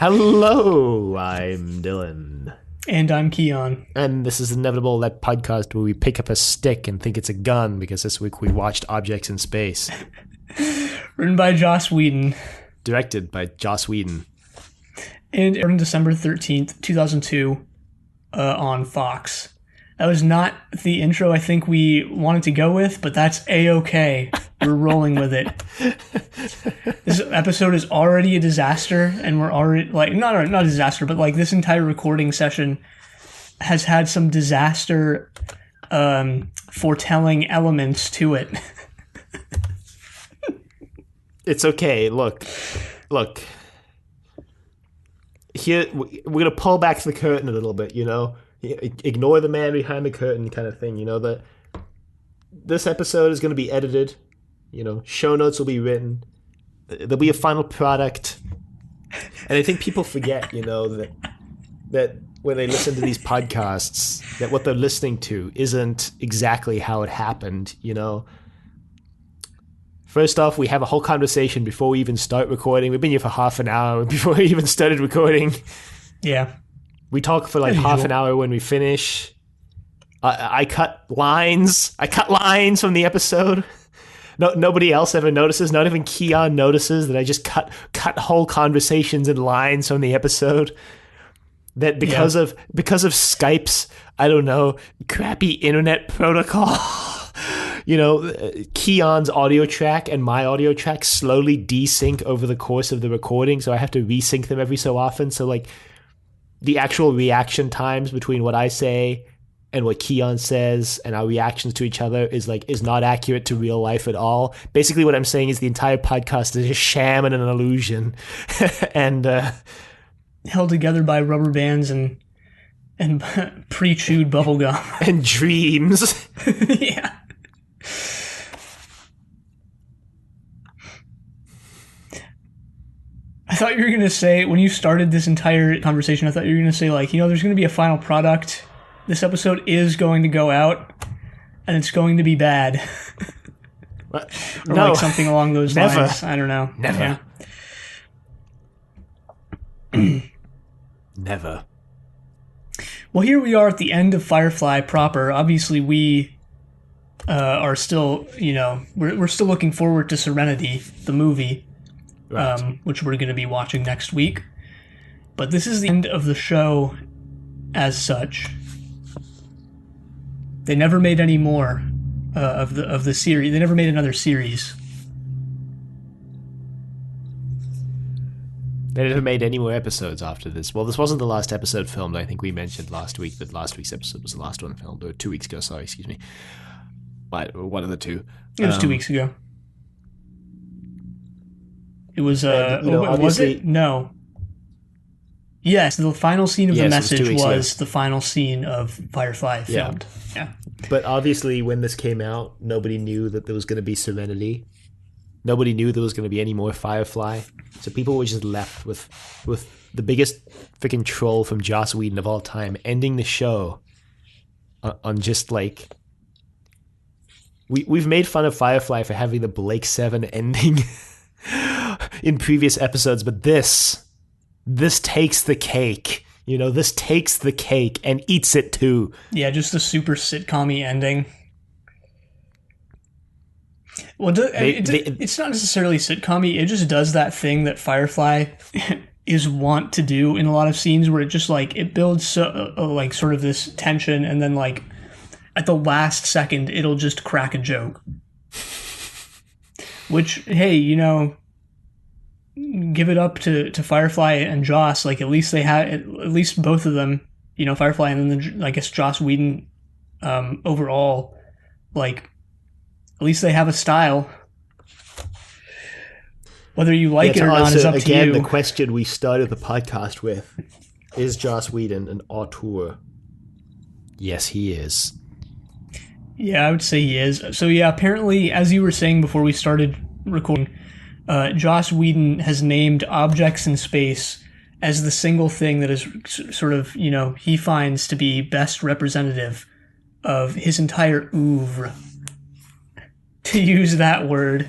Hello, I'm Dylan. And I'm Keon. And this is Inevitable, that podcast where we pick up a stick and think it's a gun, because this week we watched Objects in Space. Written by Joss Whedon. Directed by Joss Whedon. And aired on December 13th, 2002 on Fox. That was not the intro I think we wanted to go with, but that's A-okay. We're rolling with it. This episode is already a disaster, and we're already, like, not a disaster, but, like, this entire recording session has had some disaster foretelling elements to it. It's okay. Look. Here, we're going to pull back the curtain a little bit, you know? Ignore the man behind the curtain kind of thing, you know? This episode is going to be edited. You know, show notes will be written. There'll be a final product. And I think people forget, you know, that when they listen to these podcasts, that what they're listening to isn't exactly how it happened, you know. First off, we have a whole conversation before we even start recording. We've been here for half an hour before we even started recording. Yeah. We talk for like half an hour when we finish. I cut lines. From the episode. No, nobody else ever notices. Not even Keon notices that I just cut whole conversations and lines from the episode. That because of Skype's, I don't know, crappy internet protocol, you know, Keon's audio track and my audio track slowly desync over the course of the recording, so I have to resync them every so often. So like the actual reaction times between what I say and what Keon says and our reactions to each other is not accurate to real life at all. Basically what I'm saying is the entire podcast is a sham and an illusion. And held together by rubber bands and pre-chewed bubble gum. And dreams. Yeah. I thought you were going to say, when you started this entire conversation, I thought you were going to say, like, you know, there's going to be a final product. This episode is going to go out, and it's going to be bad. Or no, like something along those never. lines. I don't know. Never. Yeah. Never. Well, here we are at the end of Firefly proper. Obviously, we are still, you know, we're still looking forward to Serenity, the movie, Right. which we're going to be watching next week. But this is the end of the show as such. They never made any more of the series. They never made another series. They never made any more episodes after this. Well, this wasn't the last episode filmed. I think we mentioned last week that last week's episode was the last one filmed, or 2 weeks ago. Sorry, excuse me. One of the two. It was 2 weeks ago. It was, was it? No. Yes, the final scene of the message was the final scene of Firefly filmed. Yeah. But obviously, when this came out, nobody knew that there was going to be Serenity. Nobody knew there was going to be any more Firefly. So people were just left with the biggest freaking troll from Joss Whedon of all time, ending the show on just like... We've made fun of Firefly for having the Blake 7 ending in previous episodes, but this takes the cake. You know, this takes the cake and eats it too. Yeah, just the super sitcom-y ending. Well, it's not necessarily sitcom-y. It just does that thing that Firefly is wont to do in a lot of scenes, where it just like it builds like sort of this tension, and then like at the last second it'll just crack a joke. Which, hey, you know, give it up to Firefly and Joss. Like, at least they had, at least both of them, you know, Firefly and then I guess Joss Whedon overall, like, at least they have a style. Whether you like it or not is up to you. Again, the question we started the podcast with, is Joss Whedon an auteur? Yes, he is. Yeah, I would say he is. So yeah, apparently, as you were saying before we started recording, Joss Whedon has named Objects in Space as the single thing that is sort of, you know, he finds to be best representative of his entire oeuvre. To use that word.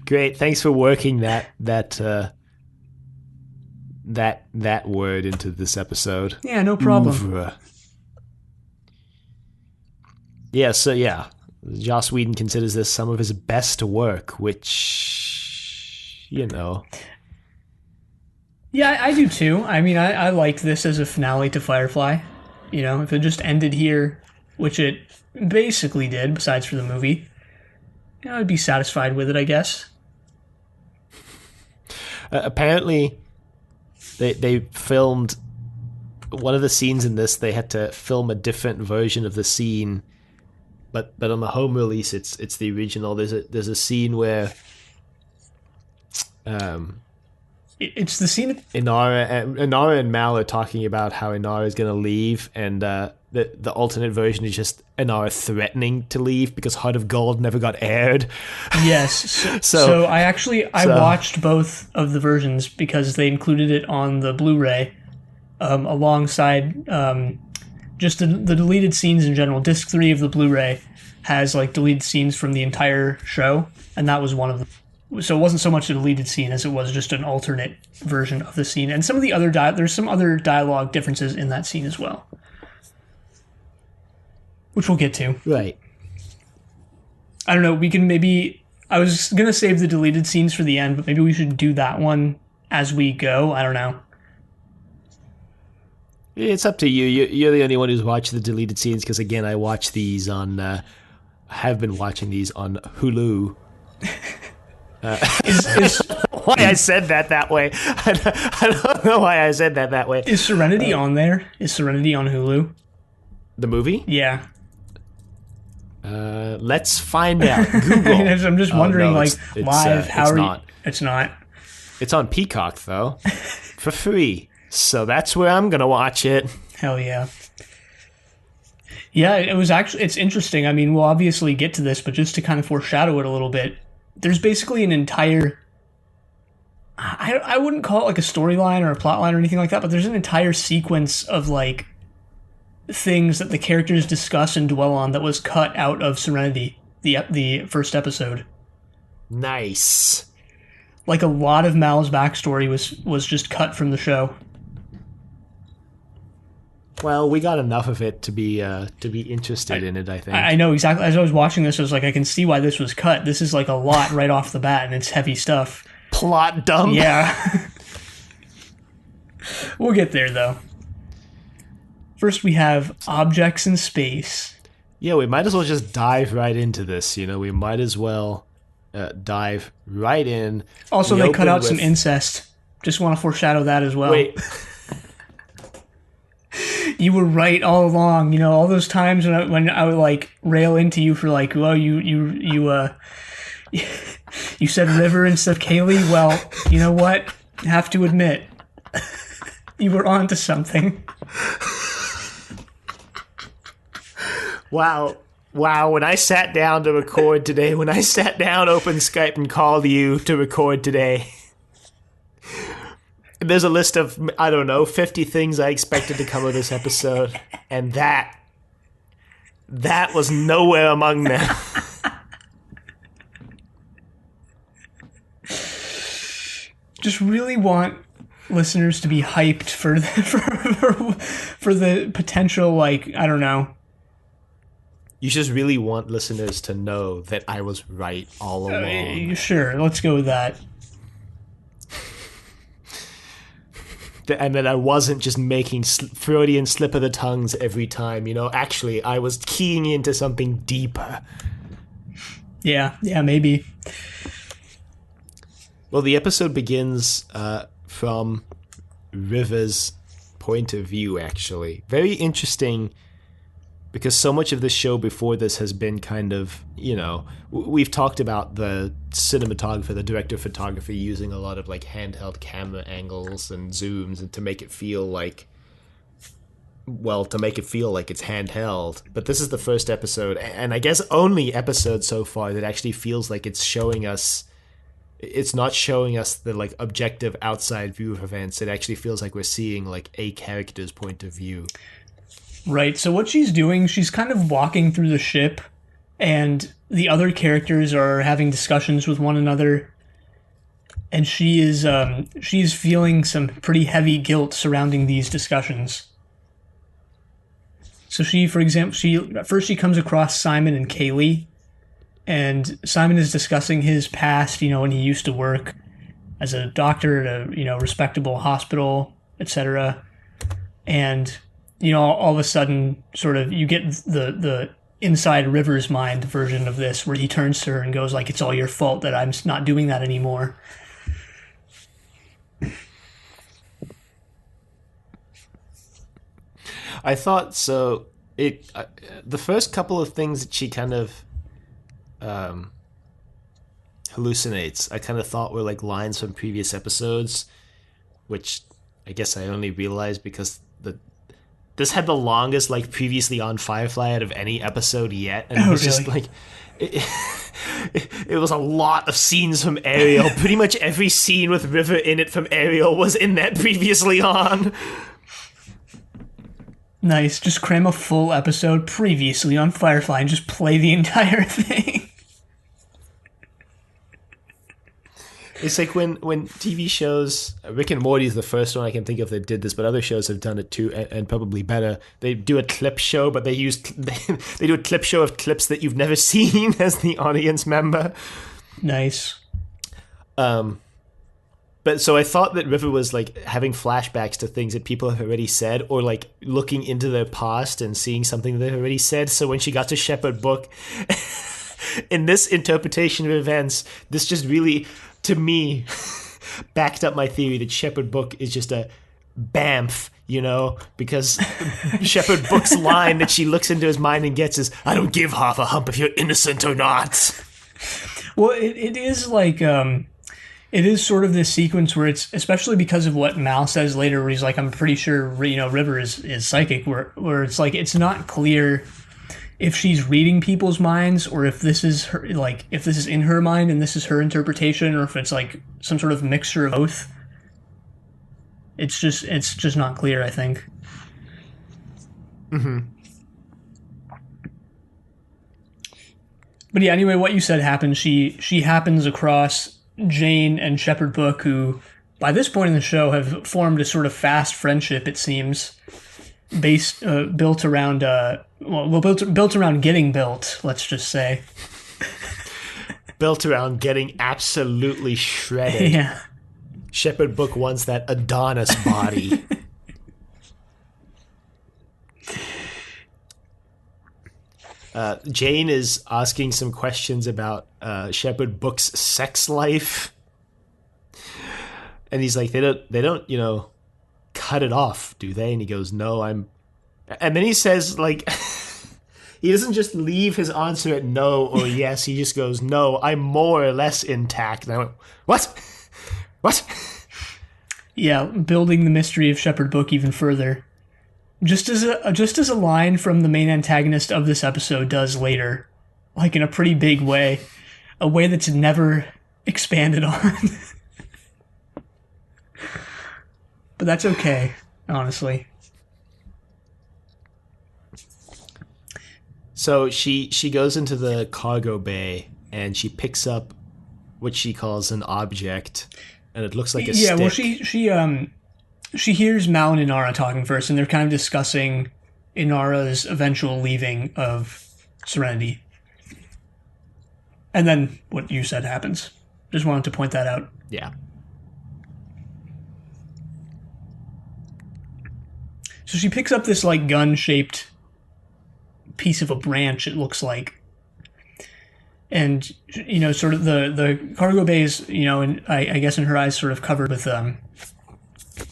Great, thanks for working that that word into this episode. Yeah, no problem. Oeuvre. Yeah, so Joss Whedon considers this some of his best work, which, Yeah, I do too. I mean, I like this as a finale to Firefly. If it just ended here, which it basically did, besides for the movie, I'd be satisfied with it, I guess. Apparently, they filmed one of the scenes in this. They had to film a different version of the scene, but on the home release, it's the original. There's a scene where it's the scene Inara and Mal are talking about how Inara is going to leave, and the alternate version is just Inara threatening to leave because Heart of Gold never got aired. Yes. So I watched both of the versions because they included it on the Blu-ray alongside just the deleted scenes in general. Disc 3 of the Blu-ray has like deleted scenes from the entire show, and that was one of them. So it wasn't so much a deleted scene as it was just an alternate version of the scene. And some of the other there's some other dialogue differences in that scene as well, which we'll get to. Right. I don't know. We can maybe... I was going to save the deleted scenes for the end, but maybe we should do that one as we go. I don't know. It's up to you. You're the only one who's watched the deleted scenes because, again, I watch these on... I have been watching these on Hulu. Why I said that way. I don't know why I said that way. Is Serenity on there? Is Serenity on Hulu? The movie? Yeah. Let's find out. Google. I'm just wondering, live, how it's are not. It's not. It's on Peacock, though, for free. So that's where I'm going to watch it. Hell yeah. Yeah, it's interesting. I mean, we'll obviously get to this, but just to kind of foreshadow it a little bit, there's basically an entire... I wouldn't call it like a storyline or a plot line or anything like that, but there's an entire sequence of like things that the characters discuss and dwell on that was cut out of Serenity, the first episode. Nice. Like a lot of Mal's backstory was just cut from the show. Well, we got enough of it to be interested in it, I think. I know exactly. As I was watching this, I was like, I can see why this was cut. This is like a lot right off the bat, and it's heavy stuff. Plot dump. Yeah. We'll get there, though. First, we have objects in space. Yeah, we might as well just dive right into this. We might as well dive right in. Also, they cut out some incest. Just want to foreshadow that as well. Wait. You were right all along. All those times when I would like rail into you for like, well, you said River instead of Kaylee. Well, you know what? I have to admit, you were onto something. Wow. When I sat down to record today, opened Skype and called you to record today, there's a list of, 50 things I expected to come of this episode, and that was nowhere among them. Just really want listeners to be hyped for the potential, like, I don't know. You just really want listeners to know that I was right all along. Sure, let's go with that. And that I wasn't just making Freudian slip of the tongues every time. Actually, I was keying into something deeper. Yeah, maybe. Well, the episode begins from River's point of view, actually. Very interesting, because so much of the show before this has been kind of, we've talked about the cinematographer, the director of photography using a lot of like handheld camera angles and zooms and to make it feel like it's handheld. But this is the first episode, and I guess only episode so far that actually feels like it's not showing us the like objective outside view of events. It actually feels like we're seeing like a character's point of view. Right, so what she's doing, she's kind of walking through the ship, and the other characters are having discussions with one another. and she's feeling some pretty heavy guilt surrounding these discussions. So she, for example, she comes across Simon and Kaylee, and Simon is discussing his past, when he used to work as a doctor at a respectable hospital, etc. And all of a sudden, sort of, you get the inside River's mind version of this, where he turns to her and goes like, "It's all your fault that I'm not doing that anymore." I thought so. The first couple of things that she kind of hallucinates, I kind of thought were like lines from previous episodes, which I guess I only realized because this had the longest like previously on Firefly out of any episode yet, and it was really? just like it was a lot of scenes from Ariel. Pretty much every scene with River in it from Ariel was in that previously on. Nice. Just cram a full episode previously on Firefly and just play the entire thing. It's like when TV shows, Rick and Morty is the first one I can think of that did this, but other shows have done it too, and probably better. They do a clip show, but they do a clip show of clips that you've never seen as the audience member. Nice. But so I thought that River was like having flashbacks to things that people have already said, or like looking into their past and seeing something they've already said. So when she got to Shepherd Book, in this interpretation of events, this just really, to me, backed up my theory that Shepherd Book is just a bamf, because Shepherd Book's line that she looks into his mind and gets is, "I don't give half a hump if you're innocent or not." Well, it is like, it is sort of this sequence where it's, especially because of what Mal says later, where he's like, "I'm pretty sure, River is psychic," where it's like, it's not clear if she's reading people's minds or if this is her, like, if this is in her mind and this is her interpretation, or if it's like some sort of mixture of both. It's just not clear, I think. Mm-hmm. But yeah, anyway, what you said happens. She happens across Jane and Shepherd Book, who by this point in the show have formed a sort of fast friendship, it seems, built around built around getting built, let's just say. Built around getting absolutely shredded. Yeah. Shepherd Book wants that Adonis body. Jane is asking some questions about Shepherd Book's sex life, and he's like, they don't cut it off, do they? And he goes, "No, I'm," and then he says, like, he doesn't just leave his answer at no or yes. He just goes, "No, I'm more or less intact." And I went, what? Yeah, building the mystery of Shepherd Book even further. Just as a line from the main antagonist of this episode does later, like in a pretty big way, a way that's never expanded on. But that's okay, honestly. So she goes into the cargo bay and she picks up what she calls an object, and it looks like a stick. Yeah, well, she hears Mal and Inara talking first, and they're kind of discussing Inara's eventual leaving of Serenity. And then what you said happens. Just wanted to point that out. Yeah. So she picks up this like gun-shaped piece of a branch, it looks like. And, sort of the cargo bay is, and I guess in her eyes sort of covered with, I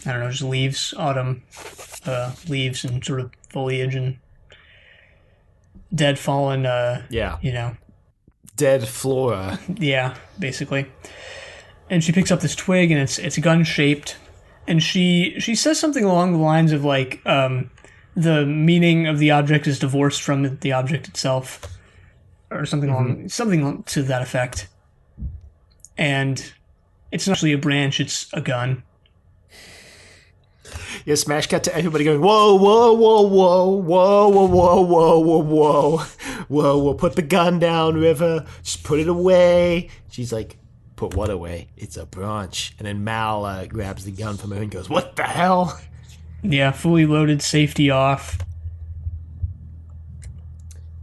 don't know, just leaves, autumn leaves and sort of foliage and dead fallen, dead flora. Yeah, basically. And she picks up this twig, and it's gun-shaped, and she says something along the lines of like, the meaning of the object is divorced from the object itself, or something something to that effect. And it's not actually a branch; it's a gun. Yeah, smash cut to everybody going, "Whoa, whoa, whoa, whoa, whoa, whoa, whoa, whoa, whoa, whoa, whoa, whoa, put the gun down, River. Just put it away." She's like, Put what away? It's a branch. And then Mal grabs the gun from her and goes, what the hell? Yeah, fully loaded, safety off.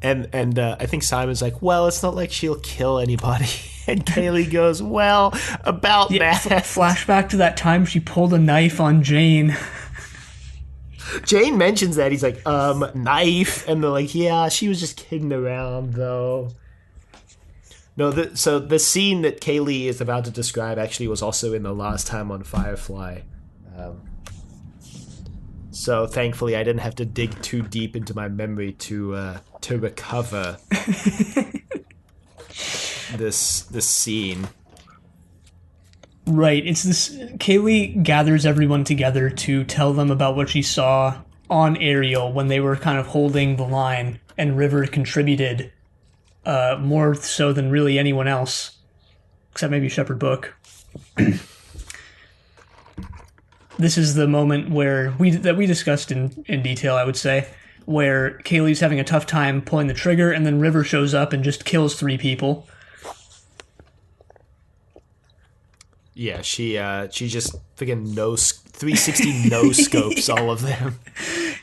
And I think Simon's like, well, it's not like she'll kill anybody. And Kaylee goes, well, about that. Flashback to that time she pulled a knife on Jane. Jane mentions that. He's like, knife. And they're like, yeah, she was just kidding around, though. No, so the scene that Kaylee is about to describe actually was also in the last time on Firefly. So thankfully, I didn't have to dig too deep into my memory to recover this scene. Right, it's this. Kaylee gathers everyone together to tell them about what she saw on Ariel when they were kind of holding the line, and River contributed more so than really anyone else, except maybe Shepherd Book. This is the moment where we discussed in detail, I would say, where Kaylee's having a tough time pulling the trigger, and then River shows up and just kills 3 people. Yeah, she just freaking 360 no scopes all of them.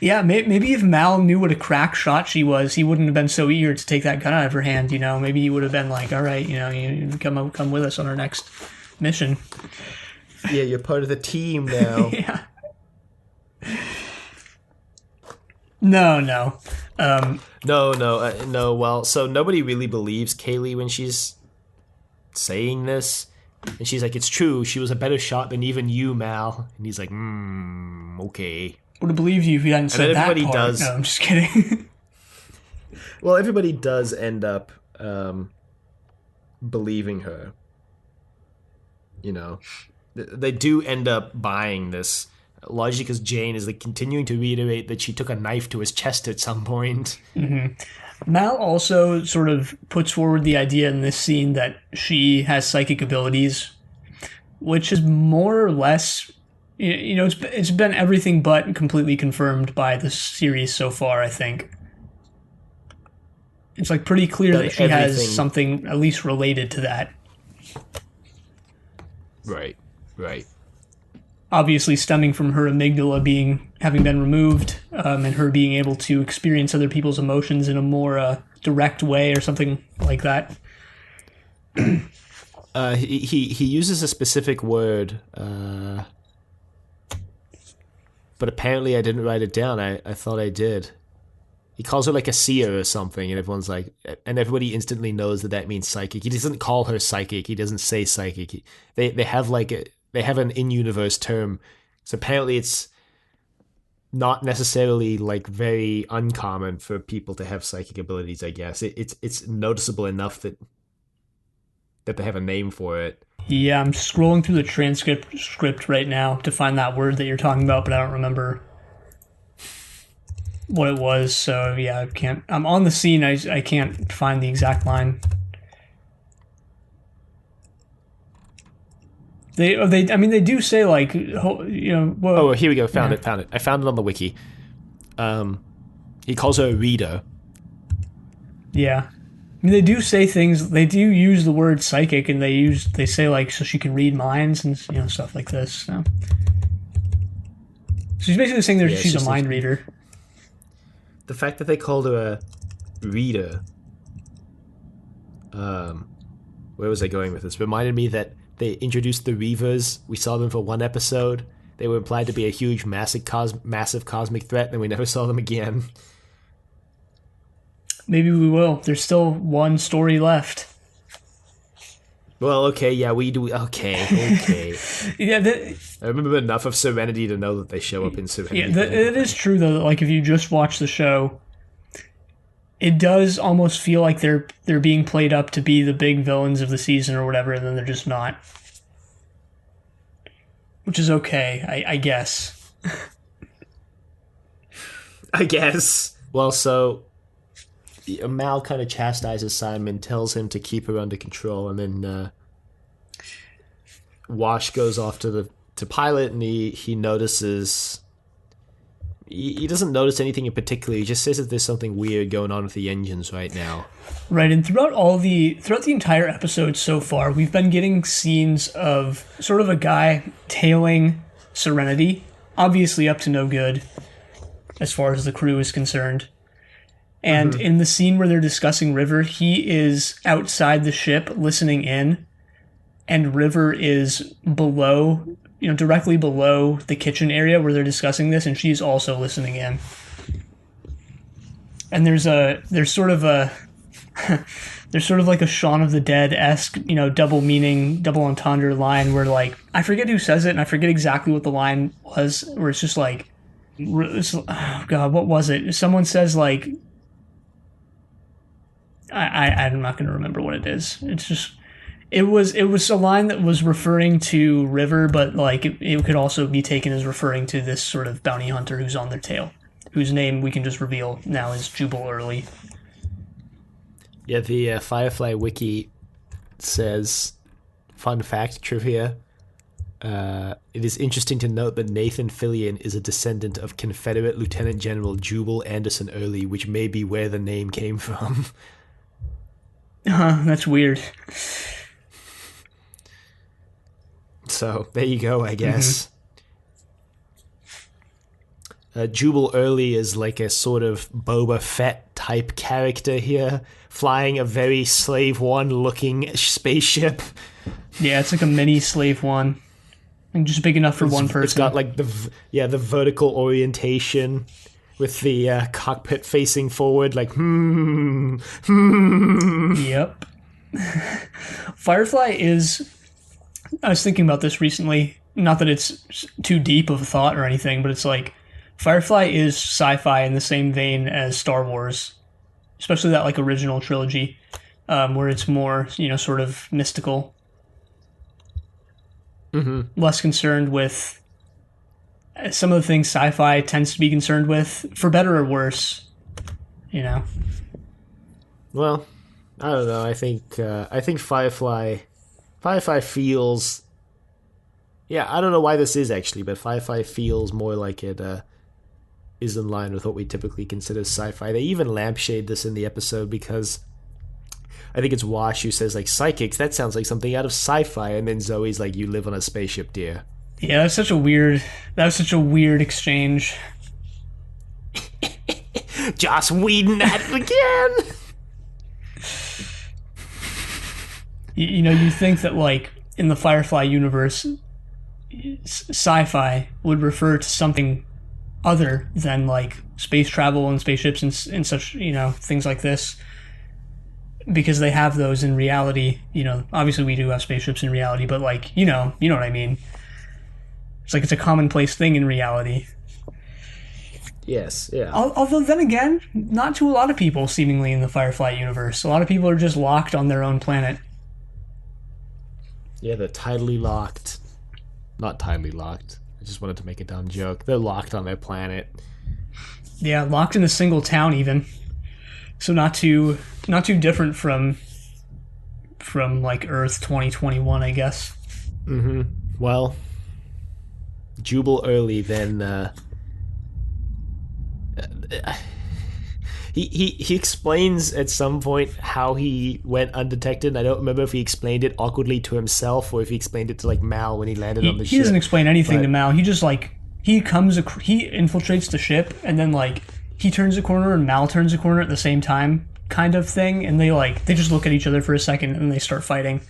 Yeah, maybe if Mal knew what a crack shot she was, he wouldn't have been so eager to take that gun out of her hand. You know, maybe he would have been like, "All right, you come with us on our next mission." Yeah, you're part of the team now. Yeah. No. No. Well, so nobody really believes Kaylee when she's saying this. And she's like, it's true, she was a better shot than even you, Mal. And he's like, okay. Would have believed you if you hadn't said that part. Does. No, I'm just kidding. Well, everybody does end up believing her. You know. They do end up buying this, largely because Jane is like continuing to reiterate that she took a knife to his chest at some point. Mm-hmm. Mal also sort of puts forward the idea in this scene that she has psychic abilities, which is more or less, it's been everything but completely confirmed by the series so far, I think. It's like pretty clear that she has something at least related to that. Right. Obviously stemming from her amygdala having been removed, and her being able to experience other people's emotions in a more direct way or something like that. He uses a specific word, but apparently I didn't write it down. I thought I did. He calls her like a seer or something, and everyone's like, and everybody instantly knows that means psychic. He doesn't call her psychic. He doesn't say psychic. They have an in-universe term. So apparently it's not necessarily like very uncommon for people to have psychic abilities, I guess. It's noticeable enough that they have a name for it. Yeah, I'm scrolling through the transcript right now to find that word that you're talking about, but I don't remember what it was. So yeah, I'm on the scene. I can't find the exact line. They do say like, Well, oh, here we go. Found it. I found it on the wiki. He calls her a reader. Yeah, they do say things. They do use the word psychic, and they say like so she can read minds and stuff like this. So she's basically saying she's a mind reader. The fact that they called her a reader. Where was I going with this? Reminded me that they introduced the Reavers. We saw them for one episode. They were implied to be a huge, massive cosmic threat, and we never saw them again. Maybe we will. There's still one story left. Well, okay, yeah, we do. Okay. Yeah, I remember enough of Serenity to know that they show up in Serenity. Yeah, it is true though. That, like, if you just watch the show, it does almost feel like they're being played up to be the big villains of the season or whatever, and then they're just not. Which is okay, I guess. I guess. Well, so Mal kind of chastises Simon, tells him to keep her under control, and then Wash goes off to pilot, and he notices he doesn't notice anything in particular. He just says that there's something weird going on with the engines right now. Right, and throughout the entire episode so far, we've been getting scenes of sort of a guy tailing Serenity, obviously up to no good as far as the crew is concerned. And in the scene where they're discussing River, he is outside the ship listening in, and River is below, directly below the kitchen area where they're discussing this, and she's also listening in. And there's sort of like a Shaun of the Dead-esque, double meaning, double entendre line where, like, I forget who says it and I forget exactly what the line was, where it's just like, oh God, what was it? Someone says, like, I'm not going to remember what it is. It's just, it was a line that was referring to River, but, like, it could also be taken as referring to this sort of bounty hunter who's on their tail, whose name we can just reveal now is Jubal Early. Yeah, the Firefly Wiki says, fun fact, trivia, it is interesting to note that Nathan Fillion is a descendant of Confederate Lieutenant General Jubal Anderson Early, which may be where the name came from. That's weird. So, there you go, I guess. Jubal Early is like a sort of Boba Fett type character here, flying a very Slave One looking spaceship. Yeah, it's like a mini Slave One, and just big enough for one person. It's got like the vertical orientation with the cockpit facing forward, like Yep. Firefly is. I was thinking about this recently. Not that it's too deep of a thought or anything, but it's like Firefly is sci-fi in the same vein as Star Wars, especially that like original trilogy, where it's more sort of mystical, less concerned with some of the things sci-fi tends to be concerned with, for better or worse. Well, I don't know. I think Firefly feels. Yeah, I don't know why this is actually, but Firefly feels more like it is in line with what we typically consider sci-fi. They even lampshade this in the episode because I think it's Wash who says, like, psychics, that sounds like something out of sci-fi, and then Zoe's like, you live on a spaceship, dear. Yeah, that was such a weird exchange. Joss Whedon at it again! You think that, like, in the Firefly universe, sci-fi would refer to something other than, like, space travel and spaceships and such, things like this, because they have those in reality. Obviously we do have spaceships in reality, but, like, you know what I mean. It's like it's a commonplace thing in reality. Yes, yeah. Although then again, not to a lot of people seemingly in the Firefly universe. A lot of people are just locked on their own planet. Yeah, they're tidally locked. Not tidally locked. I just wanted to make a dumb joke. They're locked on their planet. Yeah, locked in a single town even. So not too different from like Earth 2021, I guess. Well, Jubal Early then he explains at some point how he went undetected. I don't remember if he explained it awkwardly to himself or if he explained it to, like, Mal when he landed on the ship. He doesn't explain anything to Mal. He just, like, he infiltrates the ship, and then, like, he turns a corner and Mal turns a corner at the same time, kind of thing, and they just look at each other for a second and they start fighting.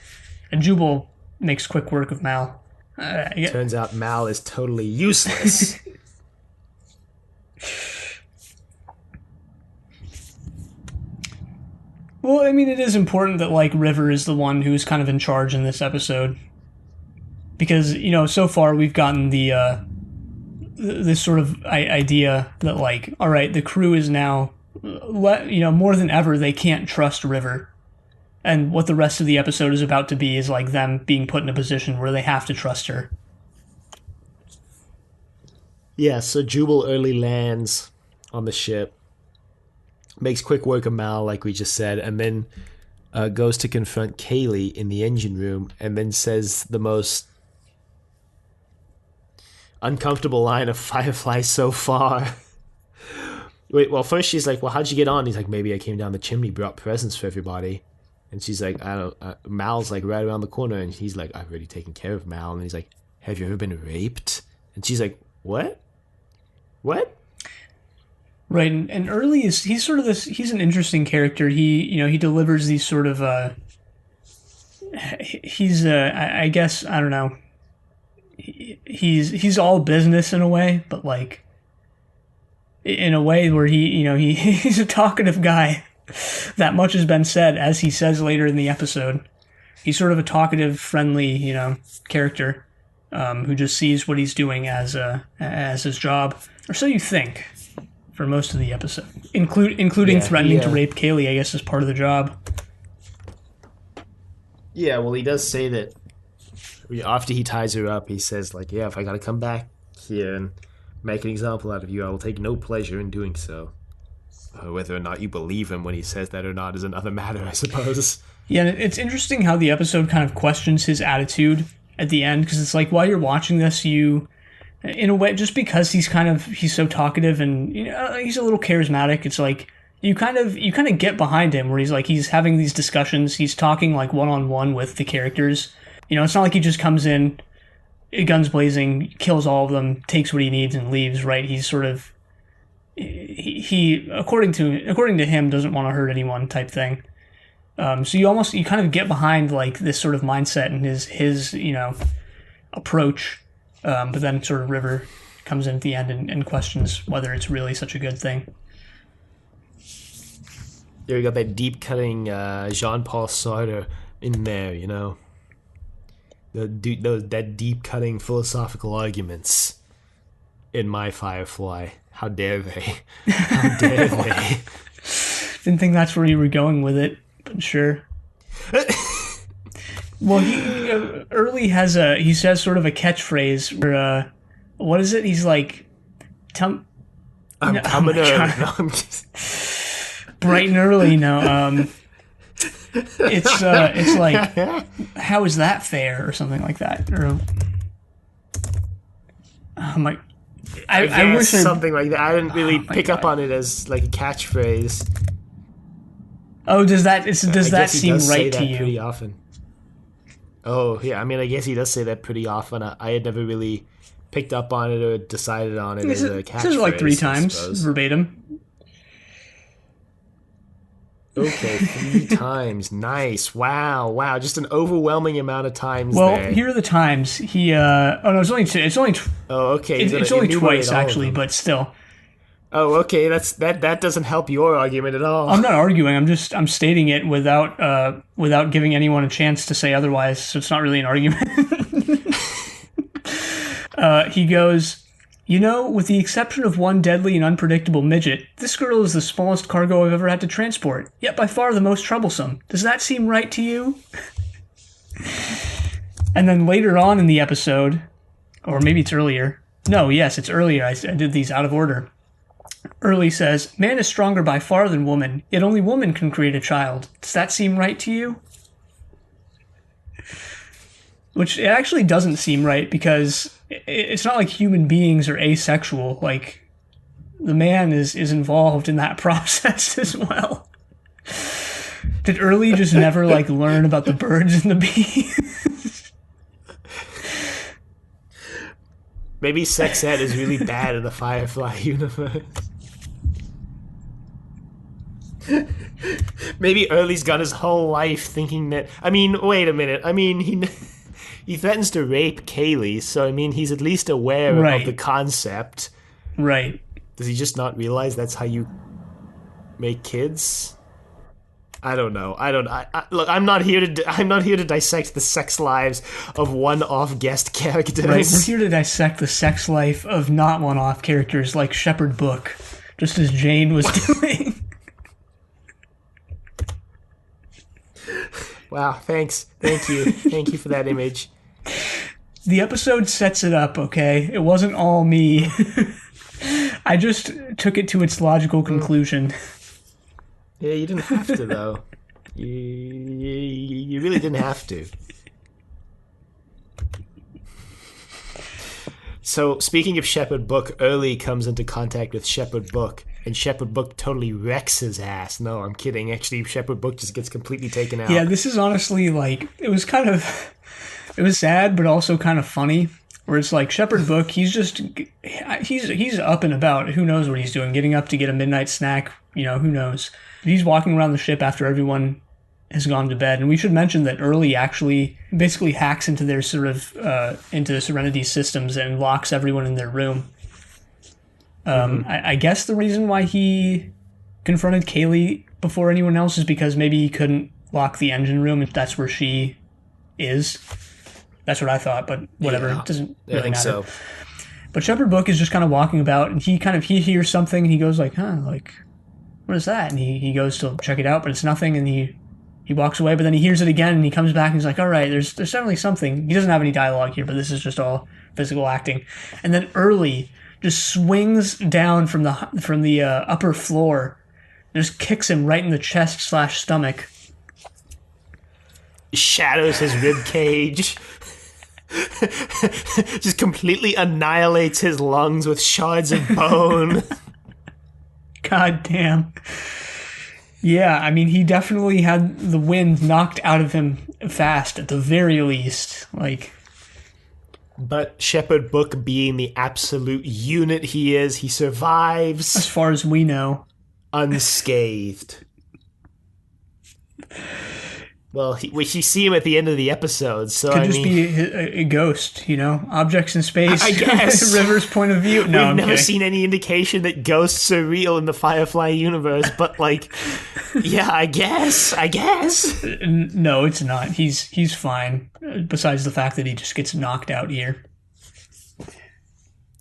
And Jubal makes quick work of Mal. Turns out Mal is totally useless. Well, I mean, it is important that, like, River is the one who's kind of in charge in this episode. Because, so far we've gotten this sort of idea that, like, all right, the crew is now, more than ever, they can't trust River. And what the rest of the episode is about to be is, like, them being put in a position where they have to trust her. Yeah, so Jubal Early lands on the ship, makes quick work of Mal, like we just said, and then goes to confront Kaylee in the engine room, and then says the most uncomfortable line of Firefly so far. Wait, well, first she's like, well, how'd you get on? He's like, maybe I came down the chimney, brought presents for everybody. And she's like, I don't. Mal's like right around the corner, and he's like, I've already taken care of Mal. And he's like, have you ever been raped? And she's like, what? What? Right, and Early he's sort of this. He's an interesting character. He delivers these sort of. I guess I don't know. He's all business in a way, but like in a way where he's a talkative guy. That much has been said, as he says later in the episode. He's sort of a talkative, friendly, character who just sees what he's doing as his job, or so you think, for most of the episode, including threatening to rape Kaylee. I guess is part of the job. Yeah, well, he does say that after he ties her up, he says like, "Yeah, if I got to come back here and make an example out of you, I will take no pleasure in doing so." Whether or not you believe him when he says that or not is another matter, I suppose. Yeah, it's interesting how the episode kind of questions his attitude at the end, because it's like while you're watching this, you, in a way, just because he's so talkative and he's a little charismatic, it's like you kind of get behind him, where he's having these discussions, he's talking like one-on-one with the characters. It's not like he just comes in, guns blazing, kills all of them, takes what he needs and leaves, right? He's sort of he according to him doesn't want to hurt anyone type thing. So you kind of get behind like this sort of mindset and his approach, but then sort of River comes in at the end and questions whether it's really such a good thing. Yeah, we got that deep cutting Jean-Paul Sartre in there, that deep cutting philosophical arguments in my Firefly. How dare they? How dare they? Didn't think that's where you were going with it, but sure. Well, Early he says sort of a catchphrase where, what is it? He's like, I'm coming early. Bright and early, no. It's like, how is that fair, or something like that, or I'm like. I wish something like that. I didn't really pick up on it as like a catchphrase. Oh, does that seem right to you? Pretty often. Oh yeah, I mean, I guess he does say that pretty often. I had never really picked up on it or decided on it as a catchphrase. He says it like 3 times verbatim. Okay, 3 times. Nice. Wow. Just an overwhelming amount of times. Well, here are the times. He. Oh no, it's only 2. It's only. Oh, okay. It's only twice actually, but still. Oh, okay. That doesn't help your argument at all. I'm not arguing. I'm stating it without giving anyone a chance to say otherwise. So it's not really an argument. He goes. With the exception of one deadly and unpredictable midget, this girl is the smallest cargo I've ever had to transport, yet by far the most troublesome. Does that seem right to you? And then later on in the episode, or maybe it's earlier. No, yes, it's earlier. I did these out of order. Early says, man is stronger by far than woman, yet only woman can create a child. Does that seem right to you? Which it actually doesn't seem right, because it's not like human beings are asexual. Like, the man is involved in that process as well. Did Early just never learn about the birds and the bees? Maybe sex ed is really bad in the Firefly universe. Maybe Early's got his whole life thinking that. I mean, wait a minute. I mean, he threatens to rape Kaylee, so I mean, he's at least aware of the concept. Right. Does he just not realize that's how you make kids? I don't know. Look, I'm not here to dissect the sex lives of one-off guest characters. Right. We're here to dissect the sex life of not one-off characters like Shepherd Book, just as Jane was doing. Wow, thanks. Thank you. Thank you for that image. The episode sets it up, okay? It wasn't all me. I just took it to its logical conclusion. Yeah, you didn't have to, though. You really didn't have to. So, speaking of Shepherd Book, Early comes into contact with Shepherd Book, And Shepherd Book totally wrecks his ass. No, I'm kidding. Actually, Shepherd Book just gets completely taken out. Yeah, this is honestly like, it was sad, but also kind of funny. Where it's like Shepherd Book, he's up and about. Who knows what he's doing? Getting up to get a midnight snack. Who knows? He's walking around the ship after everyone has gone to bed. And we should mention that Early actually basically hacks into their into Serenity's systems and locks everyone in their room. I guess the reason why he confronted Kaylee before anyone else is because maybe he couldn't lock the engine room if that's where she is. That's what I thought, but whatever. Yeah, it doesn't really I think matter. so. But Shepherd Book is just kind of walking about, and he hears something, and he goes like, what is that? And he goes to check it out, but it's nothing, and he walks away, but then he hears it again, and he comes back, and he's like, all right, there's definitely something. He doesn't have any dialogue here, but this is just all physical acting. And then Early just swings down from the upper floor, and just kicks him right in the chest/stomach. Shatters his rib cage. Just completely annihilates his lungs with shards of bone. God damn. Yeah, I mean, he definitely had the wind knocked out of him fast, at the very least. But Shepherd Book, being the absolute unit he is, he survives. As far as we know. Unscathed. Well, we see him at the end of the episode, so Could just be a ghost, Objects in space. I guess. River's point of view. No, We've never seen any indication that ghosts are real in the Firefly universe, but, yeah, I guess. No, it's not. He's fine, besides the fact that he just gets knocked out here.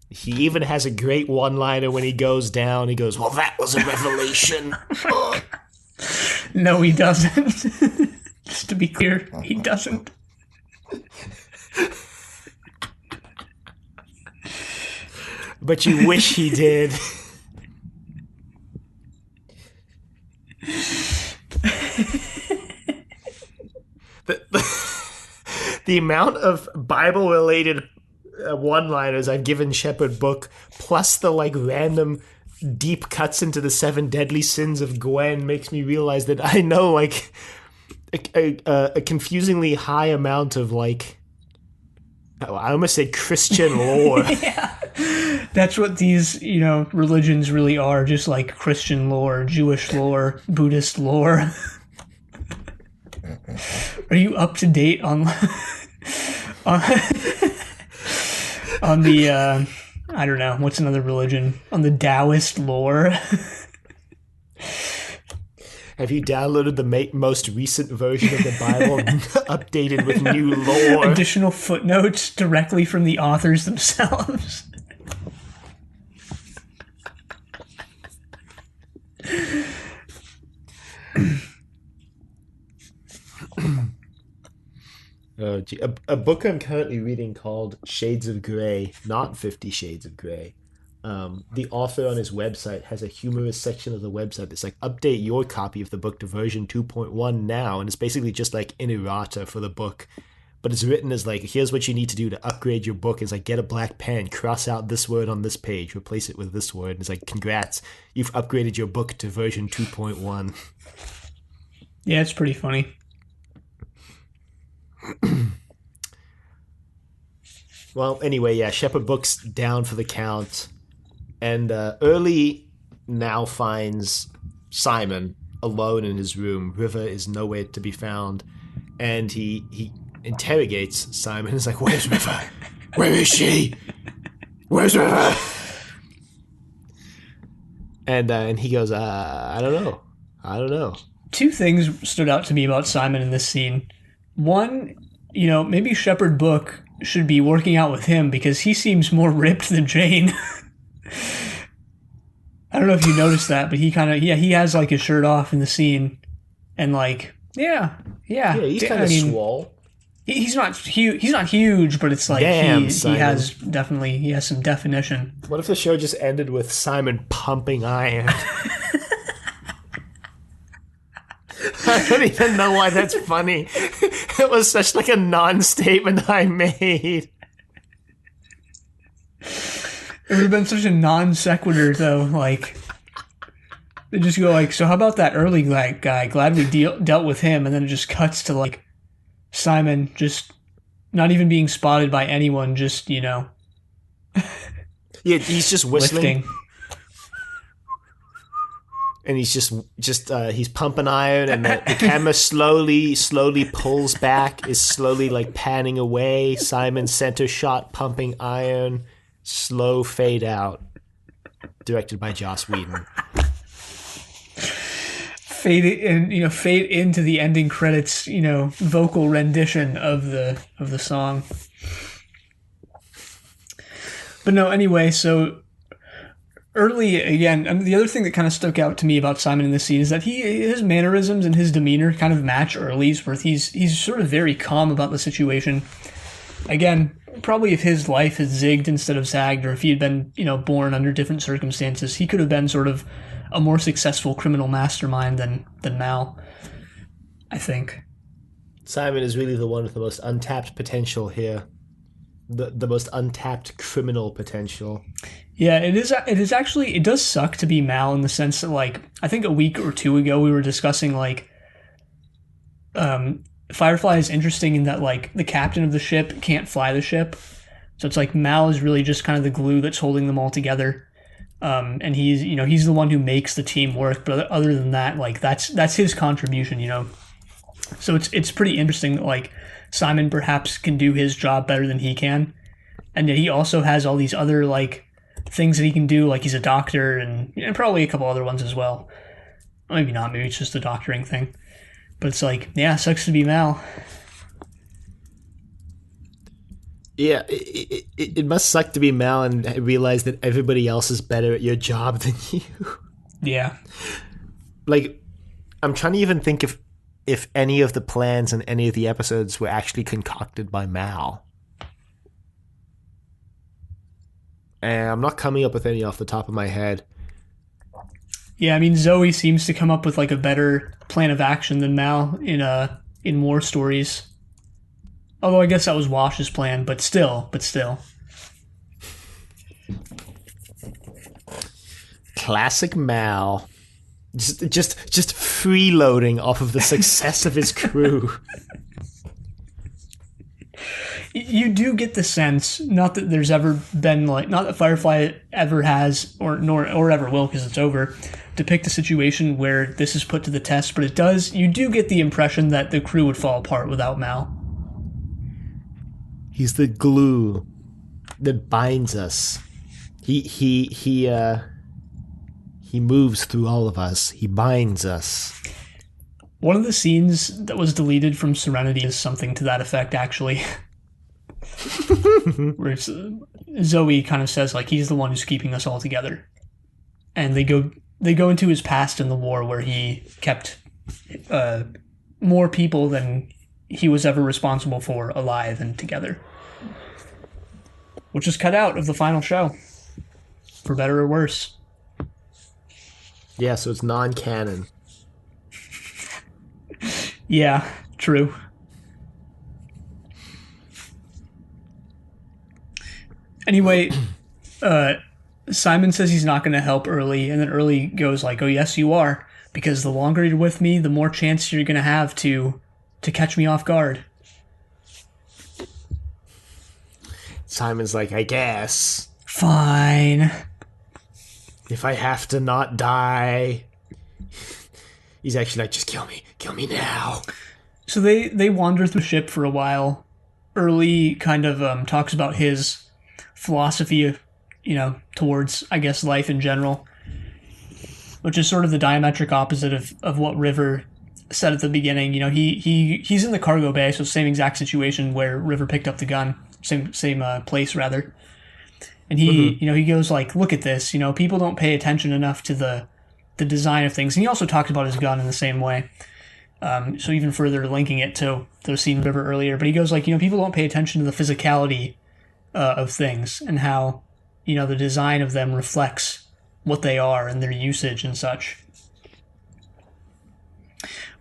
He even has a great one-liner when he goes down. He goes, well, that was a revelation. No, he doesn't. Just to be clear, he doesn't. But you wish he did. The amount of Bible-related one-liners I've given Shepherd Book, plus the random deep cuts into the 7 deadly sins of Gwen, makes me realize that I know a confusingly high amount of I almost said Christian lore. Yeah. That's what these, religions really are, just like Christian lore, Jewish lore, Buddhist lore. Are you up to date on the I don't know, what's another religion? On the Taoist lore? Have you downloaded the most recent version of the Bible, updated with new lore? Additional footnotes directly from the authors themselves. A book I'm currently reading called Shades of Grey, not 50 Shades of Grey. The author on his website has a humorous section of the website that's update your copy of the book to version 2.1 now, and it's basically just an errata for the book, but it's written as here's what you need to do to upgrade your book. It's get a black pen, cross out this word on this page, replace it with this word, and it's congrats, you've upgraded your book to version 2.1. Yeah, it's pretty funny. Well, anyway, yeah, Shepherd Book's down for the count. And Early now finds Simon alone in his room. River is nowhere to be found. And he interrogates Simon. He's like, where's River? Where is she? Where's River? And he goes, I don't know. 2 things stood out to me about Simon in this scene. One, maybe Shepherd Book should be working out with him because he seems more ripped than Jane. I don't know if you noticed that, but he he has his shirt off in the scene, and yeah, he's kind of swole. He's not huge, but it's Damn, he has some definition. What if the show just ended with Simon pumping iron? I don't even know why that's funny. It was such a non-statement I made. It would have been such a non sequitur, though. They just go like, so how about that early guy? Glad we dealt with him. And then it just cuts to like Simon just not even being spotted by anyone, just, Yeah, he's just whistling. lifting. And he's he's pumping iron, and the camera slowly pulls back, is slowly like panning away. Simon center shot, pumping iron, slow fade out. Directed by Joss Whedon. Fade into the ending credits, vocal rendition of the song. But no, anyway, so early again, and the other thing that kind of stuck out to me about Simon in this scene is that his mannerisms and his demeanor kind of match Early's, where he's sort of very calm about the situation. Again, probably if his life had zigged instead of zagged, or if he had been, born under different circumstances, he could have been sort of a more successful criminal mastermind than Mal, I think. Simon is really the one with the most untapped potential here. The most untapped criminal potential. Yeah, it is actually, it does suck to be Mal in the sense that, like, I think a week or two ago we were discussing, like, Firefly is interesting in that, like, the captain of the ship can't fly the ship. So it's like Mal is really just kind of the glue that's holding them all together. And he's the one who makes the team work. But other than that, like, that's his contribution, So it's pretty interesting that, like, Simon perhaps can do his job better than he can. And yet he also has all these other, like, things that he can do, like he's a doctor and probably a couple other ones as well. Maybe not, maybe it's just a doctoring thing. But it's like, yeah, sucks to be Mal. Yeah, it must suck to be Mal and realize that everybody else is better at your job than you. Yeah. Like, I'm trying to even think if any of the plans in any of the episodes were actually concocted by Mal. And I'm not coming up with any off the top of my head. Yeah, I mean, Zoe seems to come up with, like, a better plan of action than Mal in more stories. Although I guess that was Wash's plan, but still. Classic Mal. Just freeloading off of the success of his crew. You do get the sense, not that there's ever been, like, not that Firefly ever has, or ever will because it's over, depict a situation where this is put to the test, but you do get the impression that the crew would fall apart without Mal. He's the glue that binds us. He moves through all of us. He binds us. One of the scenes that was deleted from Serenity is something to that effect, actually. Where Zoe kind of says, like, he's the one who's keeping us all together. And they go into his past in the war where he kept more people than he was ever responsible for alive and together. Which is cut out of the final show. For better or worse. Yeah, so it's non-canon. Yeah, true. Anyway, Simon says he's not going to help Early, and then Early goes like, oh, yes, you are, because the longer you're with me, the more chance you're going to have to catch me off guard. Simon's like, I guess. Fine. If I have to not die. He's actually like, just kill me now. So they wander through the ship for a while. Early kind of talks about his philosophy of, towards, I guess, life in general, which is sort of the diametric opposite of what River said at the beginning. He's in the cargo bay, so same exact situation where River picked up the gun, same place rather. And he goes like, look at this, people don't pay attention enough to the design of things. And he also talked about his gun in the same way. So even further linking it to the scene River earlier, but he goes like, people don't pay attention to the physicality of things and how, the design of them reflects what they are and their usage and such.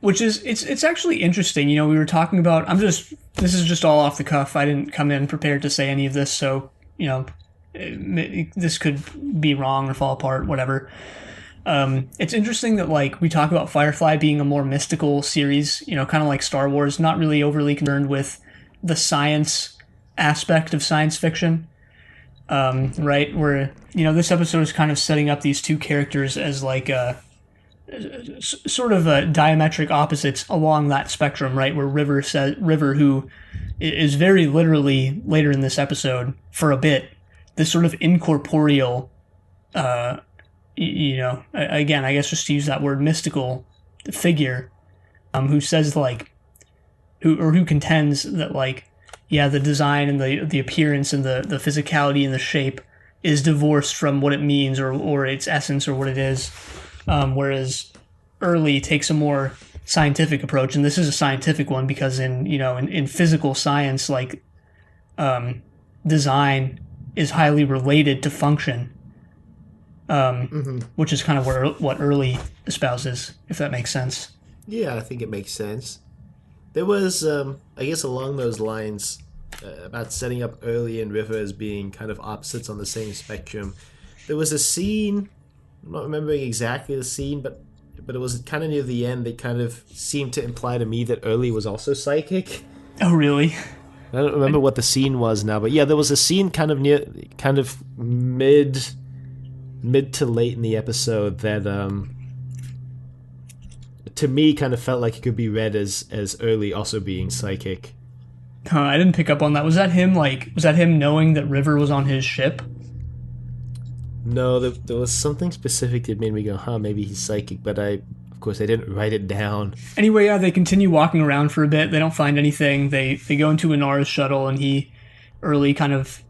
Which is, it's actually interesting. We were talking about, this is just all off the cuff. I didn't come in prepared to say any of this. So, this could be wrong or fall apart, whatever. It's interesting that like we talk about Firefly being a more mystical series, kind of like Star Wars, not really overly concerned with the science aspect of science fiction, right? Where this episode is kind of setting up these two characters as like sort of diametric opposites along that spectrum, right? Where River, who is very literally later in this episode for a bit, this sort of incorporeal, again, I guess just to use that word, mystical figure, who says like, who contends that like, yeah, the design and the appearance and the physicality and the shape is divorced from what it means or its essence or what it is. Whereas Early takes a more scientific approach, and this is a scientific one because in physical science, like design is highly related to function, which is kind of what Early espouses, if that makes sense. Yeah, I think it makes sense. There was, I guess, along those lines, about setting up Early and River as being kind of opposites on the same spectrum. There was a scene. I'm not remembering exactly the scene, but it was kind of near the end. They kind of seemed to imply to me that Early was also psychic. Oh, really? I don't remember what the scene was now, but yeah, there was a scene kind of mid to late in the episode that to me kind of felt like it could be read as Early also being psychic. Huh, I didn't pick up on that. Was that him knowing that River was on his ship? No, there was something specific that made me go, maybe he's psychic, but of course, I didn't write it down. Anyway, yeah, they continue walking around for a bit. They don't find anything. They go into Inara's shuttle, and Early kind of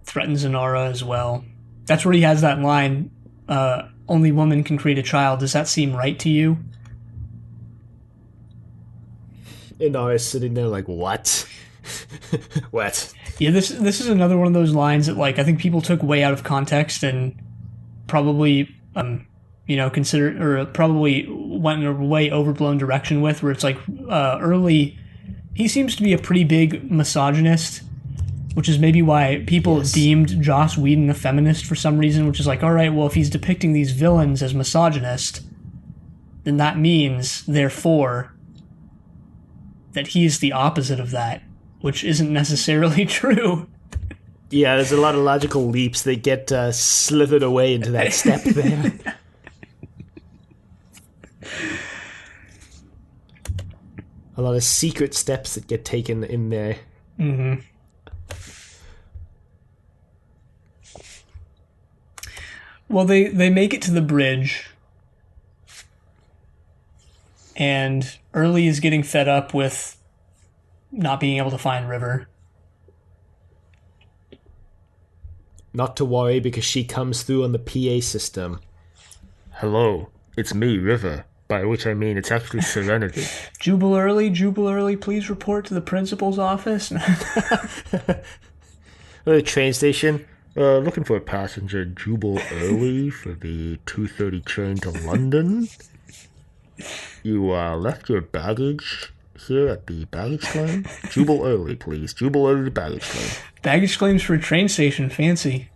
threatens Inara as well. That's where he has that line, only woman can create a child. Does that seem right to you? Inara's sitting there like, what? What? Yeah, this is another one of those lines that like I think people took way out of context and probably probably went in a way overblown direction with, where it's like Early, he seems to be a pretty big misogynist, which is maybe why people deemed Joss Whedon a feminist for some reason, which is like, all right, well, if he's depicting these villains as misogynist, then that means therefore that he's the opposite of that, which isn't necessarily true. Yeah, there's a lot of logical leaps that get slithered away into that step there. A lot of secret steps that get taken in there. Mm-hmm. Well, they make it to the bridge, and Early is getting fed up with not being able to find River. Not to worry, because she comes through on the PA system. Hello, it's me, River. By which I mean it's actually Serenity. Jubal Early, please report to the principal's office. The train station. Looking for a passenger, Jubal Early, for the 2:30 train to London. You left your baggage here at the baggage claim? Jubal Early, please. Jubal Early baggage claim. Baggage claims for a train station. Fancy.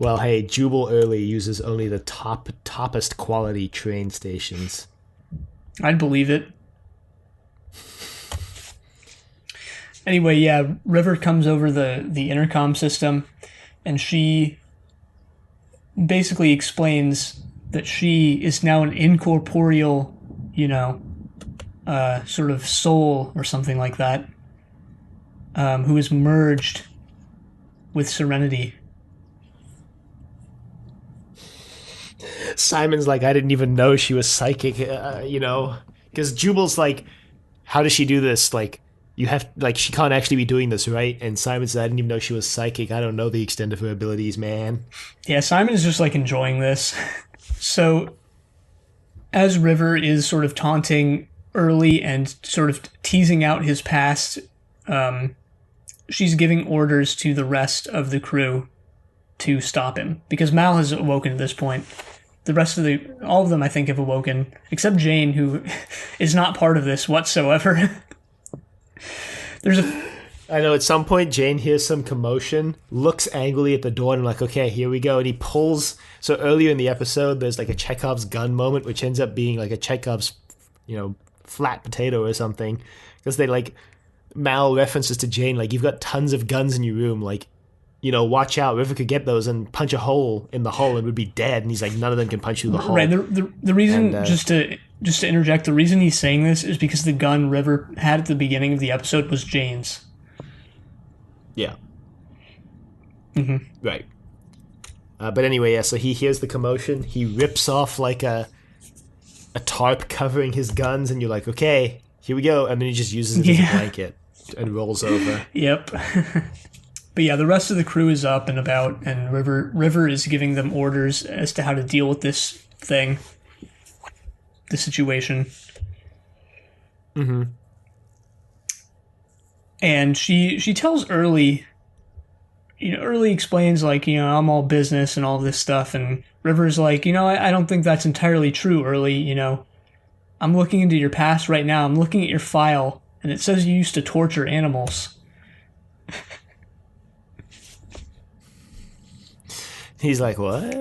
Well, hey, Jubal Early uses only the toppest quality train stations. I'd believe it. Anyway, yeah, River comes over the intercom system, and she basically explains that she is now an incorporeal, sort of soul or something like that, who is merged with Serenity. Simon's like, I didn't even know she was psychic, because Jubal's like, how does she do this? Like, she can't actually be doing this, right? And Simon said, I didn't even know she was psychic. I don't know the extent of her abilities, man. Yeah, Simon is just like enjoying this. So, as River is sort of taunting Early and sort of teasing out his past, she's giving orders to the rest of the crew to stop him, because Mal has awoken at this point. The rest of all of them, I think, have awoken, except Jane, who is not part of this whatsoever. I know at some point Jane hears some commotion, looks angrily at the door, and I'm like, okay, here we go. And he pulls. So earlier in the episode, there's like a Chekhov's gun moment, which ends up being like a Chekhov's, flat potato or something. Because they like, Mal references to Jane, like, you've got tons of guns in your room. Like, watch out. River could get those and punch a hole in the hull and would be dead. And he's like, none of them can punch through the hull. Right. The reason, just to interject, the reason he's saying this is because the gun River had at the beginning of the episode was Jane's. Yeah. Mm-hmm. Right. But anyway, yeah, so he hears the commotion. He rips off like a tarp covering his guns, and you're like, okay, here we go. And then he just uses it as a blanket and rolls over. Yep. But yeah, the rest of the crew is up and about, and River is giving them orders as to how to deal with this thing, the situation. Mm-hmm. And she tells Early, Early explains, like, I'm all business and all this stuff, and River's like, I don't think that's entirely true, Early, I'm looking into your past right now, I'm looking at your file, and it says you used to torture animals. He's like, what?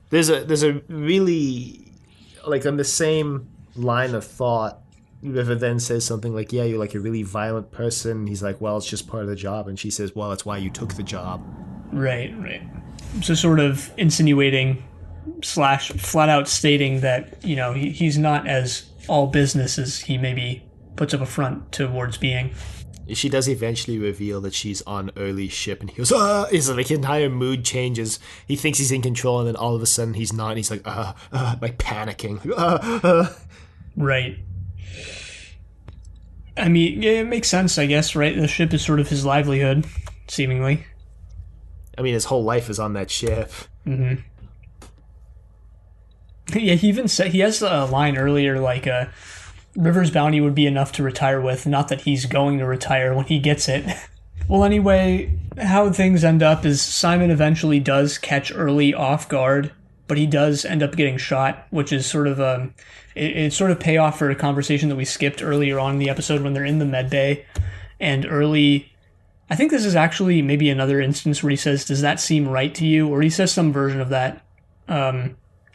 There's a really, like, on the same line of thought, River then says something like, yeah, you're like a really violent person. He's like, well, it's just part of the job. And she says, well, that's why you took the job. Right. So sort of insinuating / flat out stating that, he's not as all business as he maybe puts up a front towards being. She does eventually reveal that she's on Early's ship, and he goes, ah! His like entire mood changes. He thinks he's in control, and then all of a sudden he's not, and he's like, like panicking. Right. I mean, yeah, it makes sense, I guess, right? The ship is sort of his livelihood, seemingly. I mean, his whole life is on that ship. Mm-hmm. Yeah, he even said, he has a line earlier, like, River's bounty would be enough to retire with, not that he's going to retire when he gets it. Well, anyway, how things end up is Simon eventually does catch Early off guard, but he does end up getting shot, which is sort of it's sort of payoff for a conversation that we skipped earlier on in the episode when they're in the med bay, and Early, I think this is actually maybe another instance where he says, does that seem right to you? Or he says some version of that,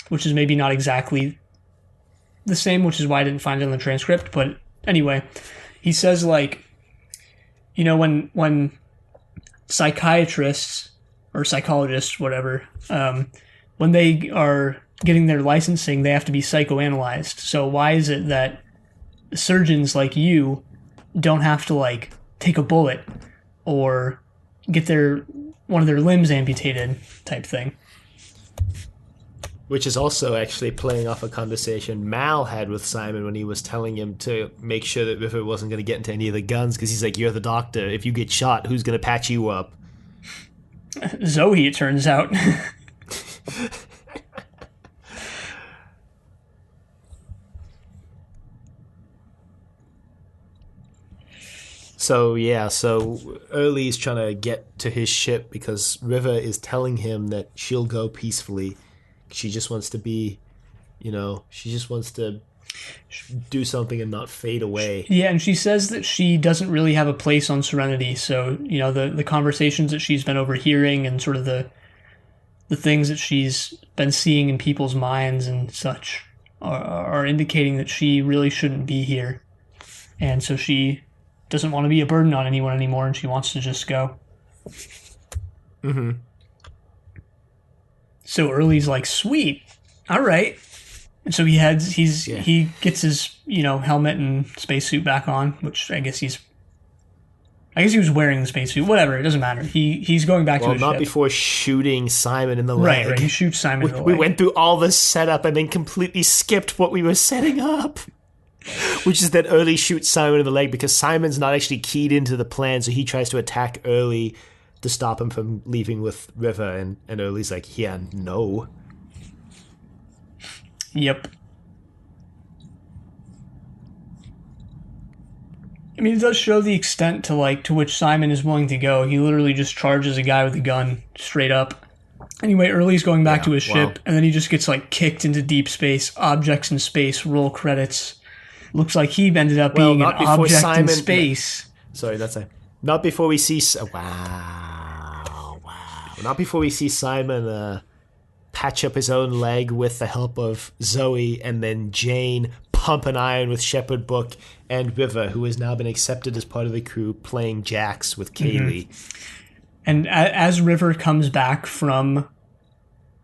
which is maybe not exactly the same, which is why I didn't find it in the transcript. But anyway, he says, like, when psychiatrists or psychologists, whatever, when they are getting their licensing, they have to be psychoanalyzed. So why is it that surgeons like you don't have to, like, take a bullet or get one of their limbs amputated type thing? Which is also actually playing off a conversation Mal had with Simon when he was telling him to make sure that River wasn't going to get into any of the guns, because he's like, you're the doctor. If you get shot, who's going to patch you up? Zoe, it turns out. So Early's trying to get to his ship because River is telling him that she'll go peacefully. She just wants to be, she just wants to do something and not fade away. Yeah, and she says that she doesn't really have a place on Serenity. So, the conversations that she's been overhearing and sort of the things that she's been seeing in people's minds and such are indicating that she really shouldn't be here. And so she doesn't want to be a burden on anyone anymore, and she wants to just go. Mm-hmm. So Early's like, sweet, all right. And so he gets his, helmet and spacesuit back on, which I guess he was wearing the spacesuit. Whatever, it doesn't matter. He's going back to his ship. Well, not before shooting Simon in the leg. Right, he shoots Simon in the leg. We went through all this setup and then completely skipped what we were setting up. Which is that Early shoots Simon in the leg because Simon's not actually keyed into the plan, so he tries to attack Early to stop him from leaving with River, and Early's like, yeah, no. Yep. I mean, it does show the extent to which Simon is willing to go. He literally just charges a guy with a gun straight up. Anyway, Early's going back to his ship, and then he just gets, kicked into deep space, objects in space, roll credits. Looks like he ended up being an object in space. Sorry, that's Not before we see... Not before we see Simon patch up his own leg with the help of Zoe, and then Jane pump an iron with Shepherd Book, and River, who has now been accepted as part of the crew, playing Jax with Kaylee. And as River comes back from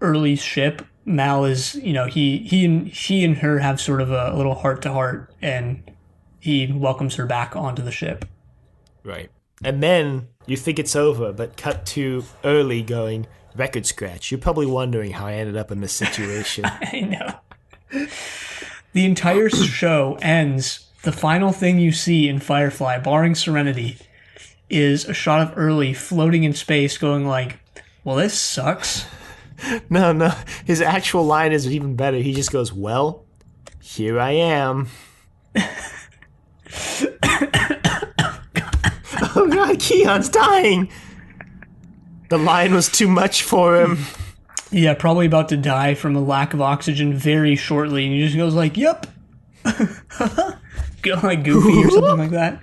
Early's ship, Mal is, he and her have sort of a little heart-to-heart, and he welcomes her back onto the ship. Right. And then you think it's over, but cut to Early going, record scratch. You're probably wondering how I ended up in this situation. I know. The entire show ends, the final thing you see in Firefly, barring Serenity, is a shot of Early floating in space going like, well, this sucks. No. His actual line is even better. He just goes, well, here I am. Oh God, Keon's dying. The line was too much for him. Yeah, probably about to die from a lack of oxygen very shortly, and he just goes like, yep. Go like Goofy or something like that.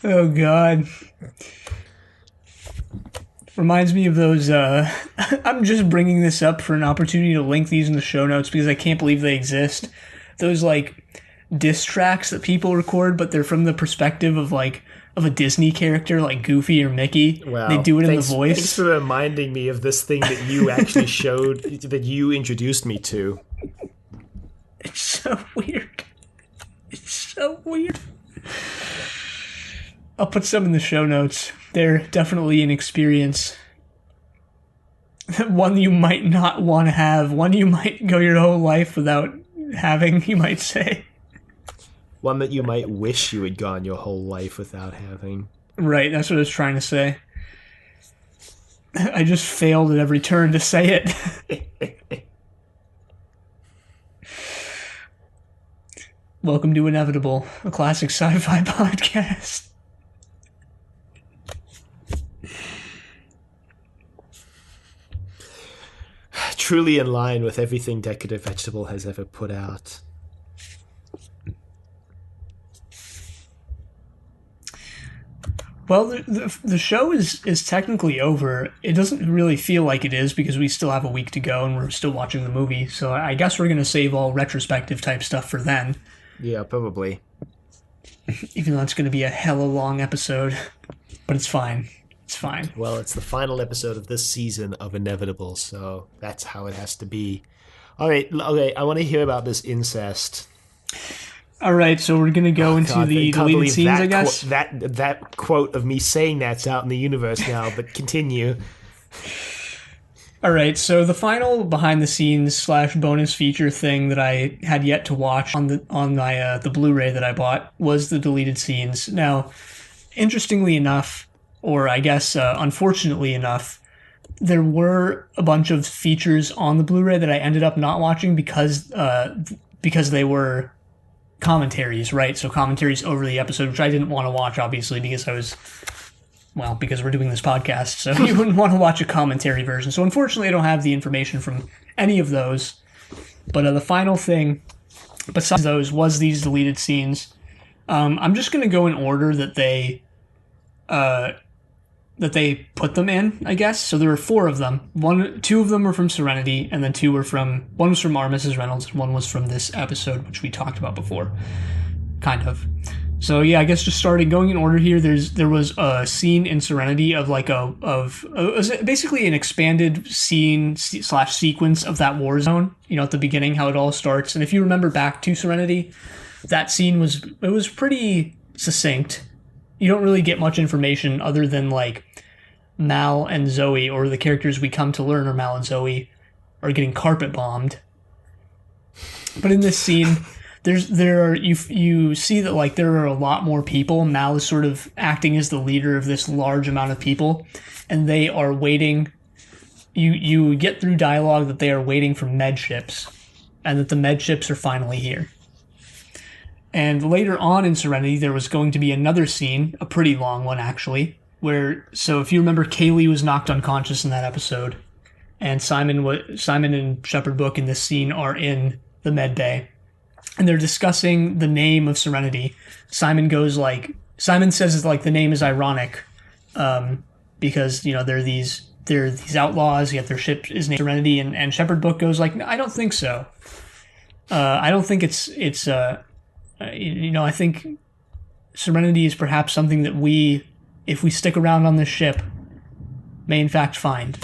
Oh God. Reminds me of those, I'm just bringing this up for an opportunity to link these in the show notes because I can't believe they exist. Those, diss tracks that people record, but they're from the perspective of, of a Disney character like Goofy or Mickey. Wow. They do it in the voice. Thanks for reminding me of this thing that you actually showed, that you introduced me to. It's so weird. It's so weird. I'll put some in the show notes. They're definitely an experience. One you might not want to have. One you might go your whole life without having, you might say. One that you might wish you had gone your whole life without having. Right, that's what I was trying to say. I just failed at every turn to say it. Welcome to Inevitable, a classic sci-fi podcast. Truly in line with everything Decorative Vegetable has ever put out. Well, the show is technically over. It doesn't really feel like it is because we still have a week to go and we're still watching the movie. So I guess we're going to save all retrospective type stuff for then. Yeah, probably. Even though it's going to be a hella long episode. But it's fine. It's fine. Well, it's the final episode of this season of Inevitable, so that's how it has to be. All right, okay, I want to hear about this incest. All right, so we're going to go into the deleted scenes, I guess? That quote of me saying that's out in the universe now, but continue. All right, so the final behind-the-scenes / bonus feature thing that I had yet to watch on the Blu-ray that I bought was the deleted scenes. Now, interestingly enough, or I guess unfortunately enough, there were a bunch of features on the Blu-ray that I ended up not watching because they were commentaries, right? So commentaries over the episode, which I didn't want to watch, obviously, because because we're doing this podcast, so you wouldn't want to watch a commentary version. So unfortunately, I don't have the information from any of those. But the final thing, besides those, was these deleted scenes. I'm just going to go in order that they put them in, I guess. So there were 4 of them. 2 of them were from Serenity, and then 2 were one was from Our Mrs. Reynolds, and 1 was from this episode, which we talked about before. Kind of. So yeah, I guess just going in order here, there was a scene in Serenity of it was basically an expanded scene / sequence of that war zone, at the beginning, how it all starts. And if you remember back to Serenity, that scene was pretty succinct. You don't really get much information other than Mal and Zoe, or the characters we come to learn are Mal and Zoe, are getting carpet bombed. But in this scene, you see that there are a lot more people. Mal is sort of acting as the leader of this large amount of people, and they are waiting. You get through dialogue that they are waiting for med ships, and that the med ships are finally here. And later on in Serenity, there was going to be another scene, a pretty long one actually, so if you remember, Kaylee was knocked unconscious in that episode, and Simon and Shepherd Book in this scene are in the med bay, and they're discussing the name of Serenity. Simon says it's like the name is ironic, because they're these outlaws, yet their ship is named Serenity, and Shepherd Book goes like, no, I don't think so. I don't think it's I think Serenity is perhaps something that we, if we stick around on this ship, may in fact find.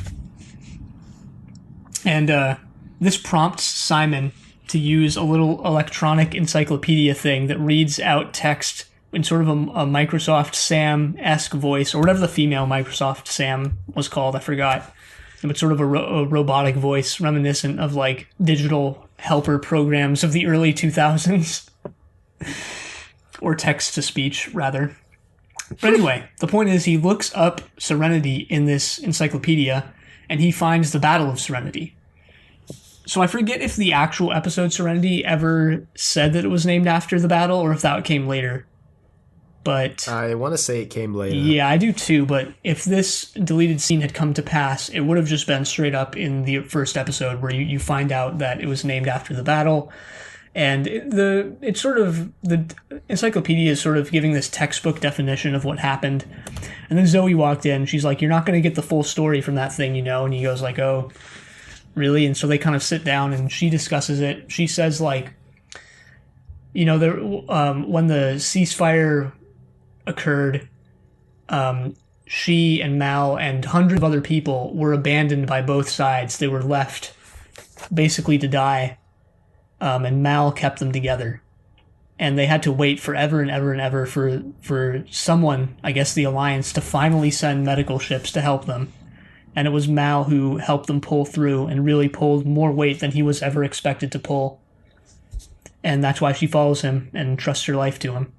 And this prompts Simon to use a little electronic encyclopedia thing that reads out text in sort of a Microsoft Sam-esque voice, or whatever the female Microsoft Sam was called, I forgot. But sort of a robotic voice reminiscent of like digital helper programs of the early 2000s. Or text-to-speech, rather. But anyway, the point is he looks up Serenity in this encyclopedia, and he finds the Battle of Serenity. So I forget if the actual episode Serenity ever said that it was named after the battle, or if that came later. But I want to say it came later. Yeah, I do too, but if this deleted scene had come to pass, it would have just been straight up in the first episode where you find out that it was named after the battle. And the encyclopedia is sort of giving this textbook definition of what happened. And then Zoe walked in. She's like, you're not going to get the full story from that thing, And he goes like, oh, really? And so they kind of sit down and she discusses it. She says like, when the ceasefire occurred, she and Mal and hundreds of other people were abandoned by both sides. They were left basically to die. And Mal kept them together. And they had to wait forever and ever and ever for someone, I guess the Alliance, to finally send medical ships to help them. And it was Mal who helped them pull through and really pulled more weight than he was ever expected to pull. And that's why she follows him and trusts her life to him.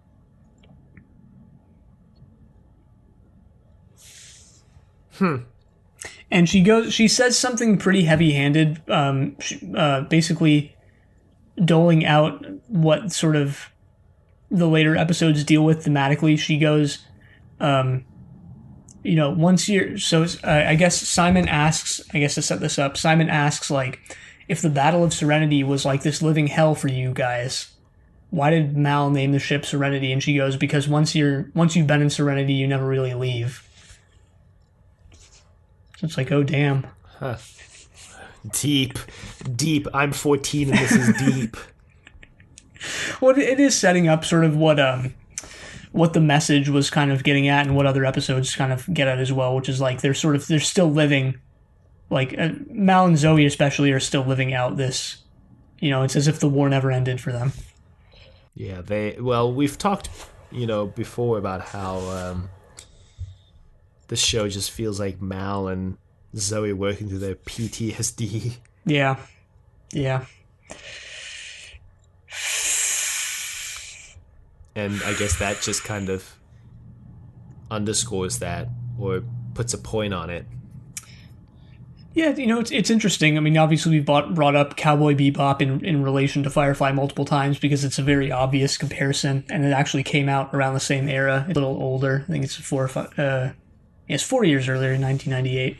And she says something pretty heavy-handed, basically doling out what sort of the later episodes deal with thematically. She goes, once you're... So I guess Simon asks, to set this up, Simon asks, like, if the Battle of Serenity was like this living hell for you guys, why did Mal name the ship Serenity? And she goes, because once you've been in Serenity, you never really leave. So it's like, oh, damn. Huh. Deep. I'm 14 and this is deep. Well, it is setting up sort of what the message was kind of getting at, and what other episodes kind of get at as well, which is like they're still living, like Mal and Zoe especially are still living out this, it's as if the war never ended for them. Yeah, we've talked, before about how this show just feels like Mal and Zoe working through their PTSD. Yeah. And I guess that just kind of underscores that, or puts a point on it. Yeah, it's interesting. I mean, obviously we've brought up Cowboy Bebop in relation to Firefly multiple times because it's a very obvious comparison, and it actually came out around the same era, a little older. I think it's 4 years earlier, in 1998.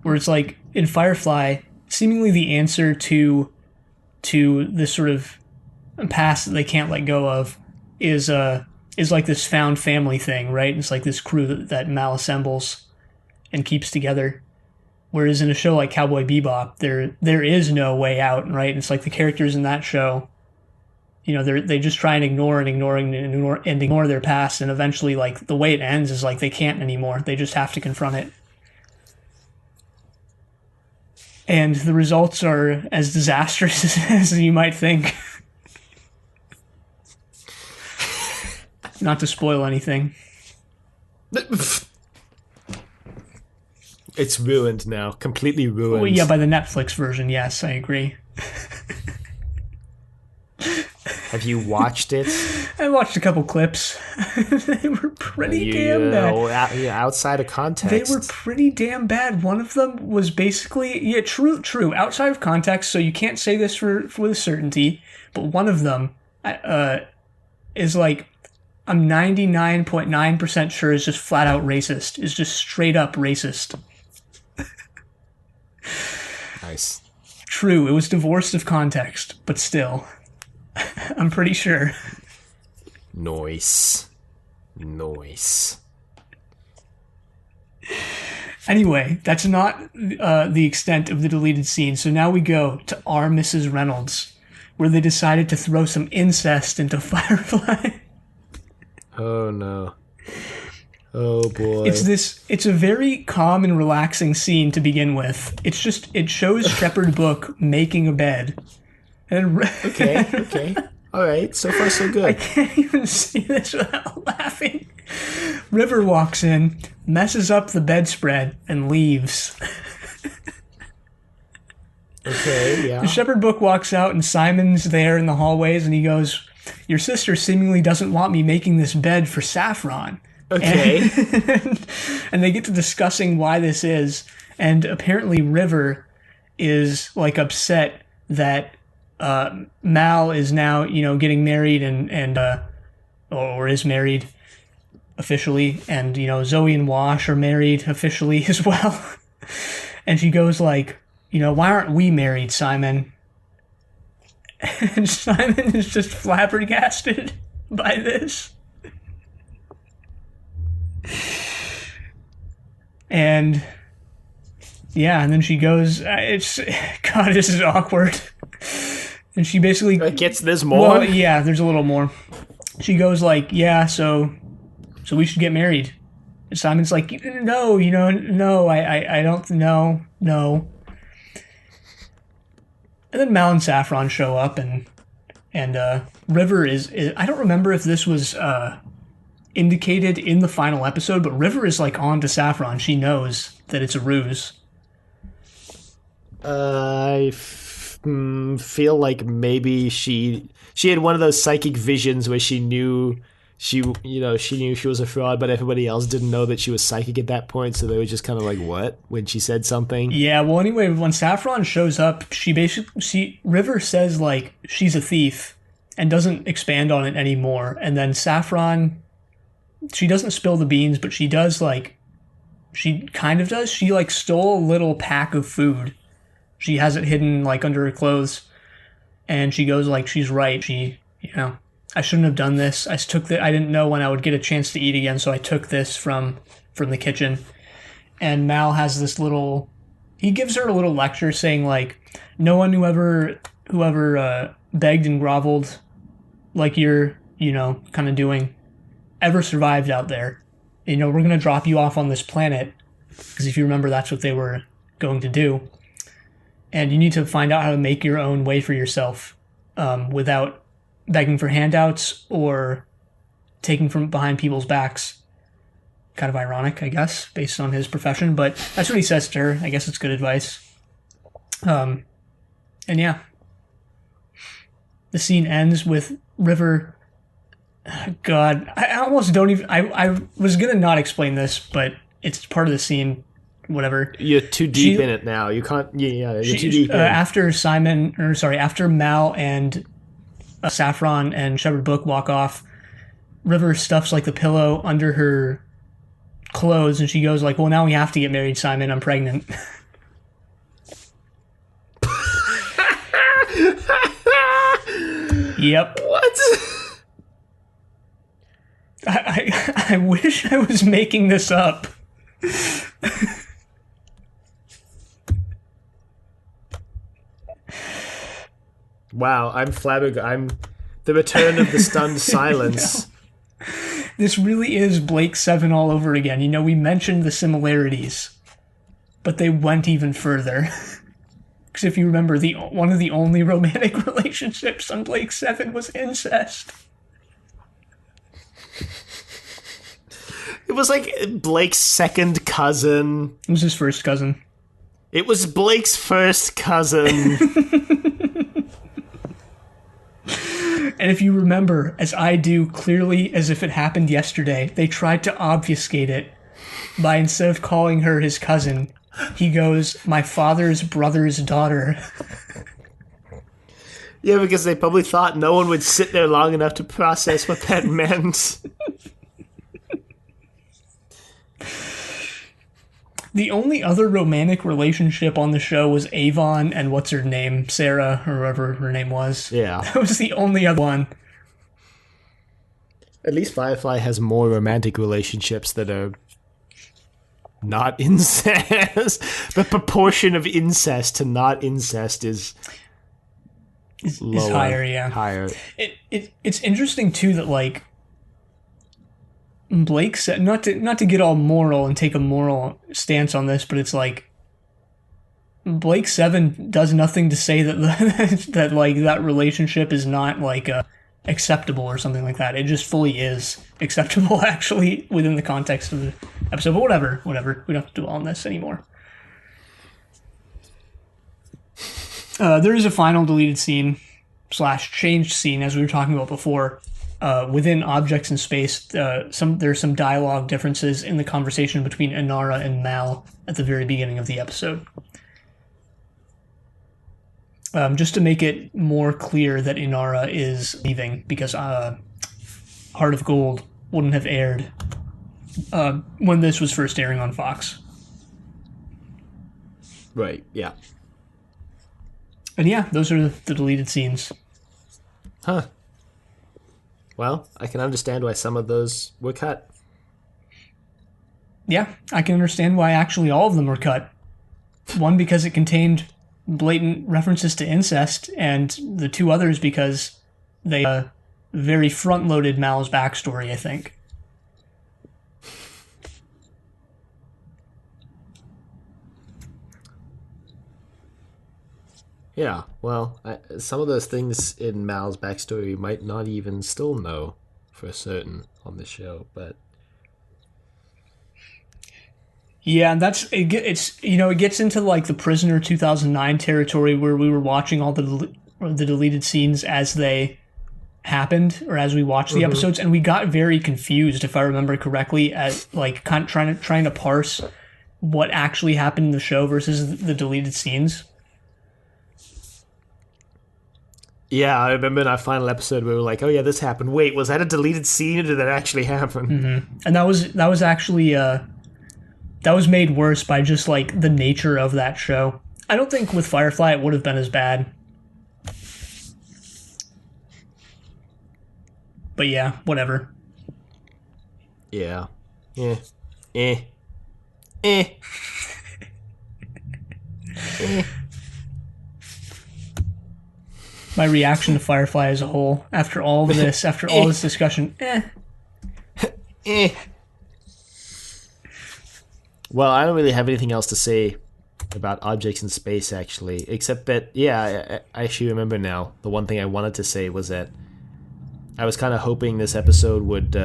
Where it's like in Firefly, seemingly the answer to this sort of past that they can't let go of is like this found family thing, right? It's like this crew that Mal assembles and keeps together. Whereas in a show like Cowboy Bebop, there is no way out, right? It's like the characters in that show, they just try and ignore their past, and eventually, like, the way it ends is like they can't anymore. They just have to confront it. And the results are as disastrous as you might think. Not to spoil anything. It's ruined now. Completely ruined. Well, yeah, by the Netflix version, yes, I agree. Have you watched it? I watched a couple clips. They were pretty damn bad. Outside of context. They were pretty damn bad. One of them was basically... true. Outside of context, so you can't say this with certainty, but one of them is like... I'm 99.9% sure is just flat out racist. Is just straight up racist. Nice. True, it was divorced of context, but still. I'm pretty sure. Nice. Anyway, that's not the extent of the deleted scene. So now we go to our Mrs. Reynolds, where they decided to throw some incest into Firefly. Oh no. Oh boy. It's a very calm and relaxing scene to begin with. It shows Shepherd Book making a bed. And Okay. All right, so far so good. I can't even see this without laughing. River walks in, messes up the bedspread, and leaves. Okay, yeah. The Shepherd Book walks out, and Simon's there in the hallways, and he goes, "Your sister seemingly doesn't want me making this bed for Saffron." Okay. And they get to discussing why this is, and apparently River is like upset that Mal is now, getting married and or is married officially, and Zoe and Wash are married officially as well. And she goes like, "Why aren't we married, Simon?" And Simon is just flabbergasted by this. And yeah, and then she goes, God, this is awkward. And she basically There's more? Well, yeah, there's a little more. She goes like, "Yeah, so we should get married." And Simon's like, "No, no, I don't, no." And then Mal and Saffron show up, and River is I don't remember if this was indicated in the final episode, but River is like on to Saffron. She knows that it's a ruse. I feel like maybe she had one of those psychic visions where she knew she knew she was a fraud, but everybody else didn't know that she was psychic at that point, so they were just kind of like, what? When she said something? Yeah, well, anyway, when Saffron shows up, River says, like, she's a thief, and doesn't expand on it anymore, and then Saffron, she doesn't spill the beans, but she does, like, she kind of does. She, like, stole a little pack of food. She has it hidden, like, under her clothes, and she goes, like, she's right. She, I shouldn't have done this. I didn't know when I would get a chance to eat again, so I took this from the kitchen. And Mal has this little... He gives her a little lecture saying, like, no one who ever begged and groveled like you're, kind of doing, ever survived out there. We're going to drop you off on this planet, because if you remember, that's what they were going to do. And you need to find out how to make your own way for yourself without begging for handouts or taking from behind people's backs. Kind of ironic, I guess, based on his profession, but that's what he says to her. I guess it's good advice. And yeah. The scene ends with River... God, I almost don't even... I was going to not explain this, but it's part of the scene. Whatever. You're too deep in it now. You can't... Yeah, you're too deep in it. After Mal and Saffron and Shepherd Book walk off, River stuffs like the pillow under her clothes, and she goes like, "Well, now we have to get married, Simon. I'm pregnant." Yep. What? I wish I was making this up. Wow, I'm flabbergasted. I'm the return of the stunned silence. This really is Blake 7 all over again. We mentioned the similarities, but they went even further. Because if you remember, one of the only romantic relationships on Blake 7 was incest. It was like Blake's second cousin. It was his first cousin. It was Blake's first cousin. And if you remember, as I do, clearly as if it happened yesterday, they tried to obfuscate it by, instead of calling her his cousin, he goes, "My father's brother's daughter." Yeah, because they probably thought no one would sit there long enough to process what that meant. The only other romantic relationship on the show was Avon and what's her name, Sarah, or whatever her name was. Yeah. That was the only other one. At least Firefly has more romantic relationships that are not incest. The proportion of incest to not incest is lower, is higher, yeah. Higher. It's interesting too that like Blake said, not to get all moral and take a moral stance on this, but it's like Blake 7 does nothing to say that that like that relationship is not like acceptable or something like that. It just fully is acceptable actually within the context of the episode. But whatever. We don't have to dwell on this anymore. There is a final deleted scene / changed scene, as we were talking about before. Within Objects in Space, there's some dialogue differences in the conversation between Inara and Mal at the very beginning of the episode. Just to make it more clear that Inara is leaving, because Heart of Gold wouldn't have aired when this was first airing on Fox. Right, yeah. And yeah, those are the deleted scenes. Huh. Well, I can understand why some of those were cut. Yeah, I can understand why actually all of them were cut. One, because it contained blatant references to incest, and the two others because they very front-loaded Mal's backstory, I think. Yeah, well, some of those things in Mal's backstory you might not even still know for certain on the show, but yeah, and it gets into like the Prisoner 2009 territory where we were watching all the deleted scenes as they happened or as we watched the episodes, and we got very confused, if I remember correctly, at like kind of trying to parse what actually happened in the show versus the deleted scenes. yeah, I remember in our final episode we were like, "Oh yeah, this happened. Wait, was that a deleted scene or did that actually happen?" Mm-hmm. And that was actually that was made worse by just like the nature of that show. I don't think with Firefly it would have been as bad. But yeah, whatever. Yeah. Eh. My reaction to Firefly as a whole, after all of this, after all this discussion, Well, I don't really have anything else to say about Objects in Space, actually, except that, yeah, I actually remember now. The one thing I wanted to say was that I was kind of hoping this episode would...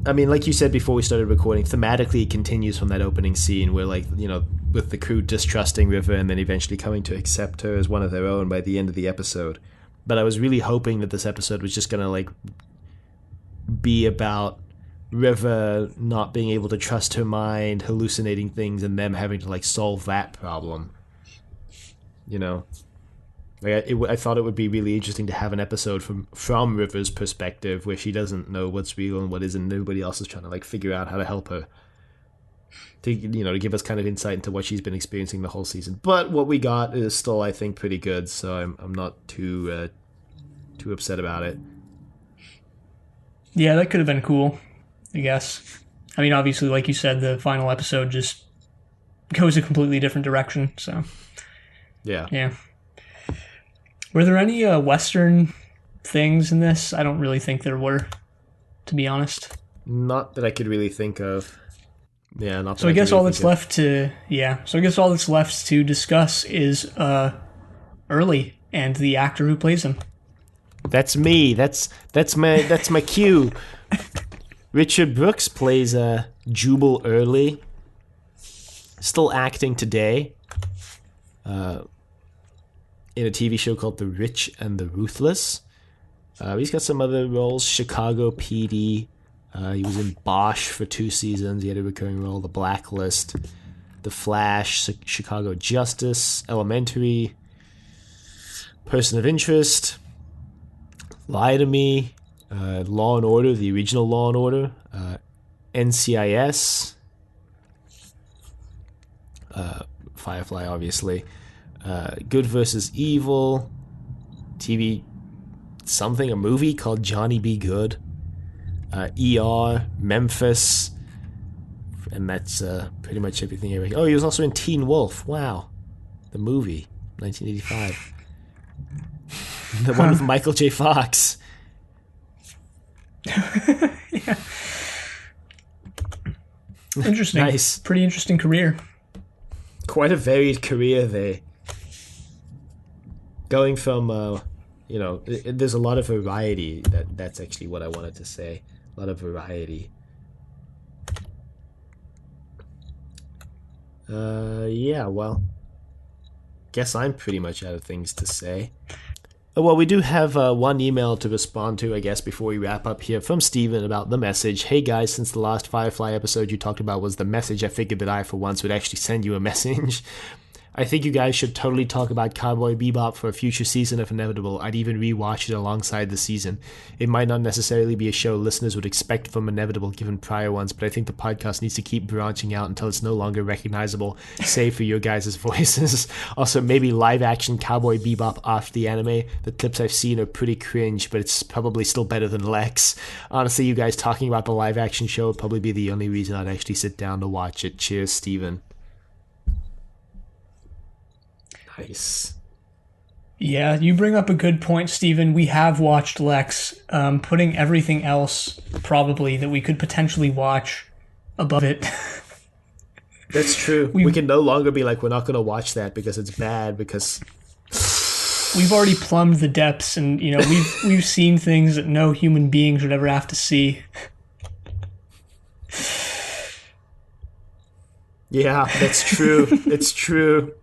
I mean, like you said before we started recording, thematically it continues from that opening scene where, like, you know, with the crew distrusting River and then eventually coming to accept her as one of their own by the end of the episode. But I was really hoping that this episode was just going to, like, be about River not being able to trust her mind, hallucinating things, and them having to, like, solve that problem. You know? Like, I thought it would be really interesting to have an episode from River's perspective where she doesn't know what's real and what isn't, and everybody else is trying to, like, figure out how to help her. To give us kind of insight into what she's been experiencing the whole season. But what we got is still, I think, pretty good, so I'm not too upset about it. Yeah, that could have been cool, I guess. I mean, obviously, like you said, the final episode just goes a completely different direction, so... Yeah. Were there any Western things in this? I don't really think there were, to be honest. Not that I could really think of. Yeah, not. So I guess all that's left to discuss is Early and the actor who plays him. That's me. That's my cue. Richard Brooks plays Jubal Early. Still acting today. In a TV show called The Rich and the Ruthless. He's got some other roles. Chicago PD. He was in Bosch for 2 seasons. He had a recurring role. The Blacklist. The Flash. Chicago Justice. Elementary. Person of Interest. Lie to Me. Law and Order. The original Law and Order. NCIS. Firefly, obviously. Good versus Evil. TV something, a movie called Johnny Be Good. ER, Memphis. And that's pretty much everything. Oh, he was also in Teen Wolf. Wow. The movie, 1985. The one with Michael J. Fox. Yeah. Interesting. Nice. Pretty interesting career. Quite a varied career there. Going from, there's a lot of variety. That's actually what I wanted to say. A lot of variety. Yeah, well, guess I'm pretty much out of things to say. Well, we do have one email to respond to, I guess, before we wrap up here from Steven about the message. Hey guys, since the last Firefly episode you talked about was the message, I figured that I, for once, would actually send you a message. I think you guys should totally talk about Cowboy Bebop for a future season if inevitable. I'd even rewatch it alongside the season. It might not necessarily be a show listeners would expect from Inevitable given prior ones, but I think the podcast needs to keep branching out until it's no longer recognizable, save for your guys' voices. Also, maybe live-action Cowboy Bebop after the anime. The clips I've seen are pretty cringe, but it's probably still better than Lexx. Honestly, you guys talking about the live-action show would probably be the only reason I'd actually sit down to watch it. Cheers, Steven. Nice. Yeah, you bring up a good point, Stephen. We have watched Lexx, putting everything else, probably, that we could potentially watch above it. That's true. We can no longer be like, we're not going to watch that because it's bad, because... We've already plumbed the depths, and, we've seen things that no human being should ever have to see. Yeah, that's true. It's true.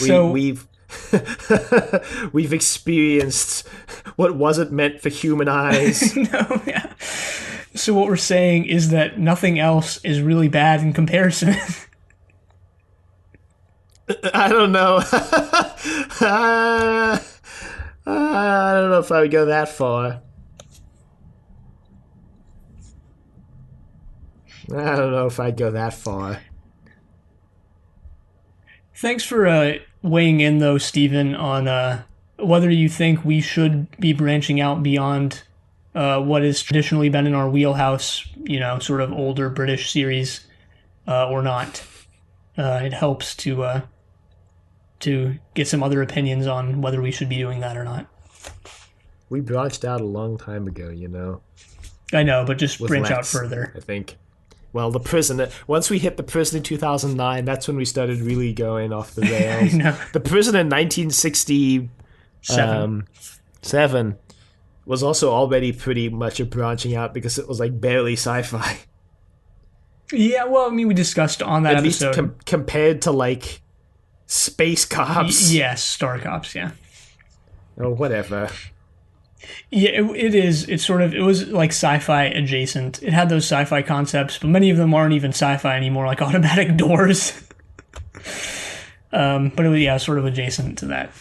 We've we've experienced what wasn't meant for human eyes. No, yeah. So what we're saying is that nothing else is really bad in comparison. I don't know. I don't know if I would go that far. I don't know if I'd go that far. Thanks for weighing in, though, Stephen, on whether you think we should be branching out beyond what has traditionally been in our wheelhouse, sort of older British series, or not. It helps to get some other opinions on whether we should be doing that or not. We branched out a long time ago, I know, but just with branch Lexx, out further. I think. Well, the prison. Once we hit the prison in 2009, that's when we started really going off the rails. I know. The prison in 1967 was also already pretty much a branching out because it was like barely sci-fi. Yeah, well, we discussed on that episode. At least compared to like Space Cops. Yes, Star Cops, yeah. Or whatever. Yeah, it is. It was like sci-fi adjacent. It had those sci-fi concepts, but many of them aren't even sci-fi anymore, like automatic doors. But it was, sort of adjacent to that.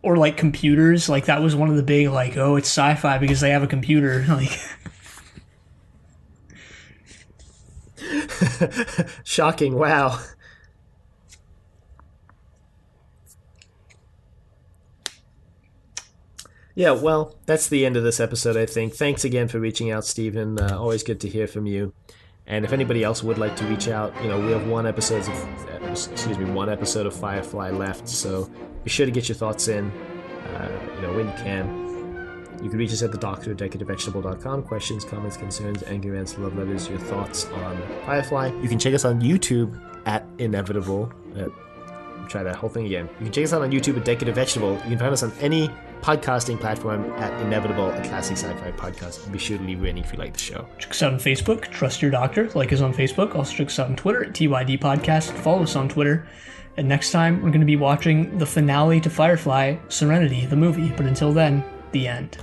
Or like computers, like that was one of the big, like, oh, it's sci-fi because they have a computer. Like, shocking! Wow. Yeah, well, that's the end of this episode, I think. Thanks again for reaching out, Stephen. Always good to hear from you. And if anybody else would like to reach out, we have one episode of Firefly left, so be sure to get your thoughts in, when you can. You can reach us at thedoctor@decadavegetable.com. Questions, comments, concerns, anger, rants, love letters, your thoughts on Firefly. You can check us on YouTube at Inevitable. Try that whole thing again. You can check us out on YouTube at Decade of Vegetable. You can find us on any podcasting platform at Inevitable, a classic sci-fi podcast. And be sure to leave a rating if you like the show. Check us out on Facebook, Trust Your Doctor. Like us on Facebook. Also check us out on Twitter at TYD Podcast. Follow us on Twitter. And next time, we're going to be watching the finale to Firefly, Serenity, the movie. But until then, the end.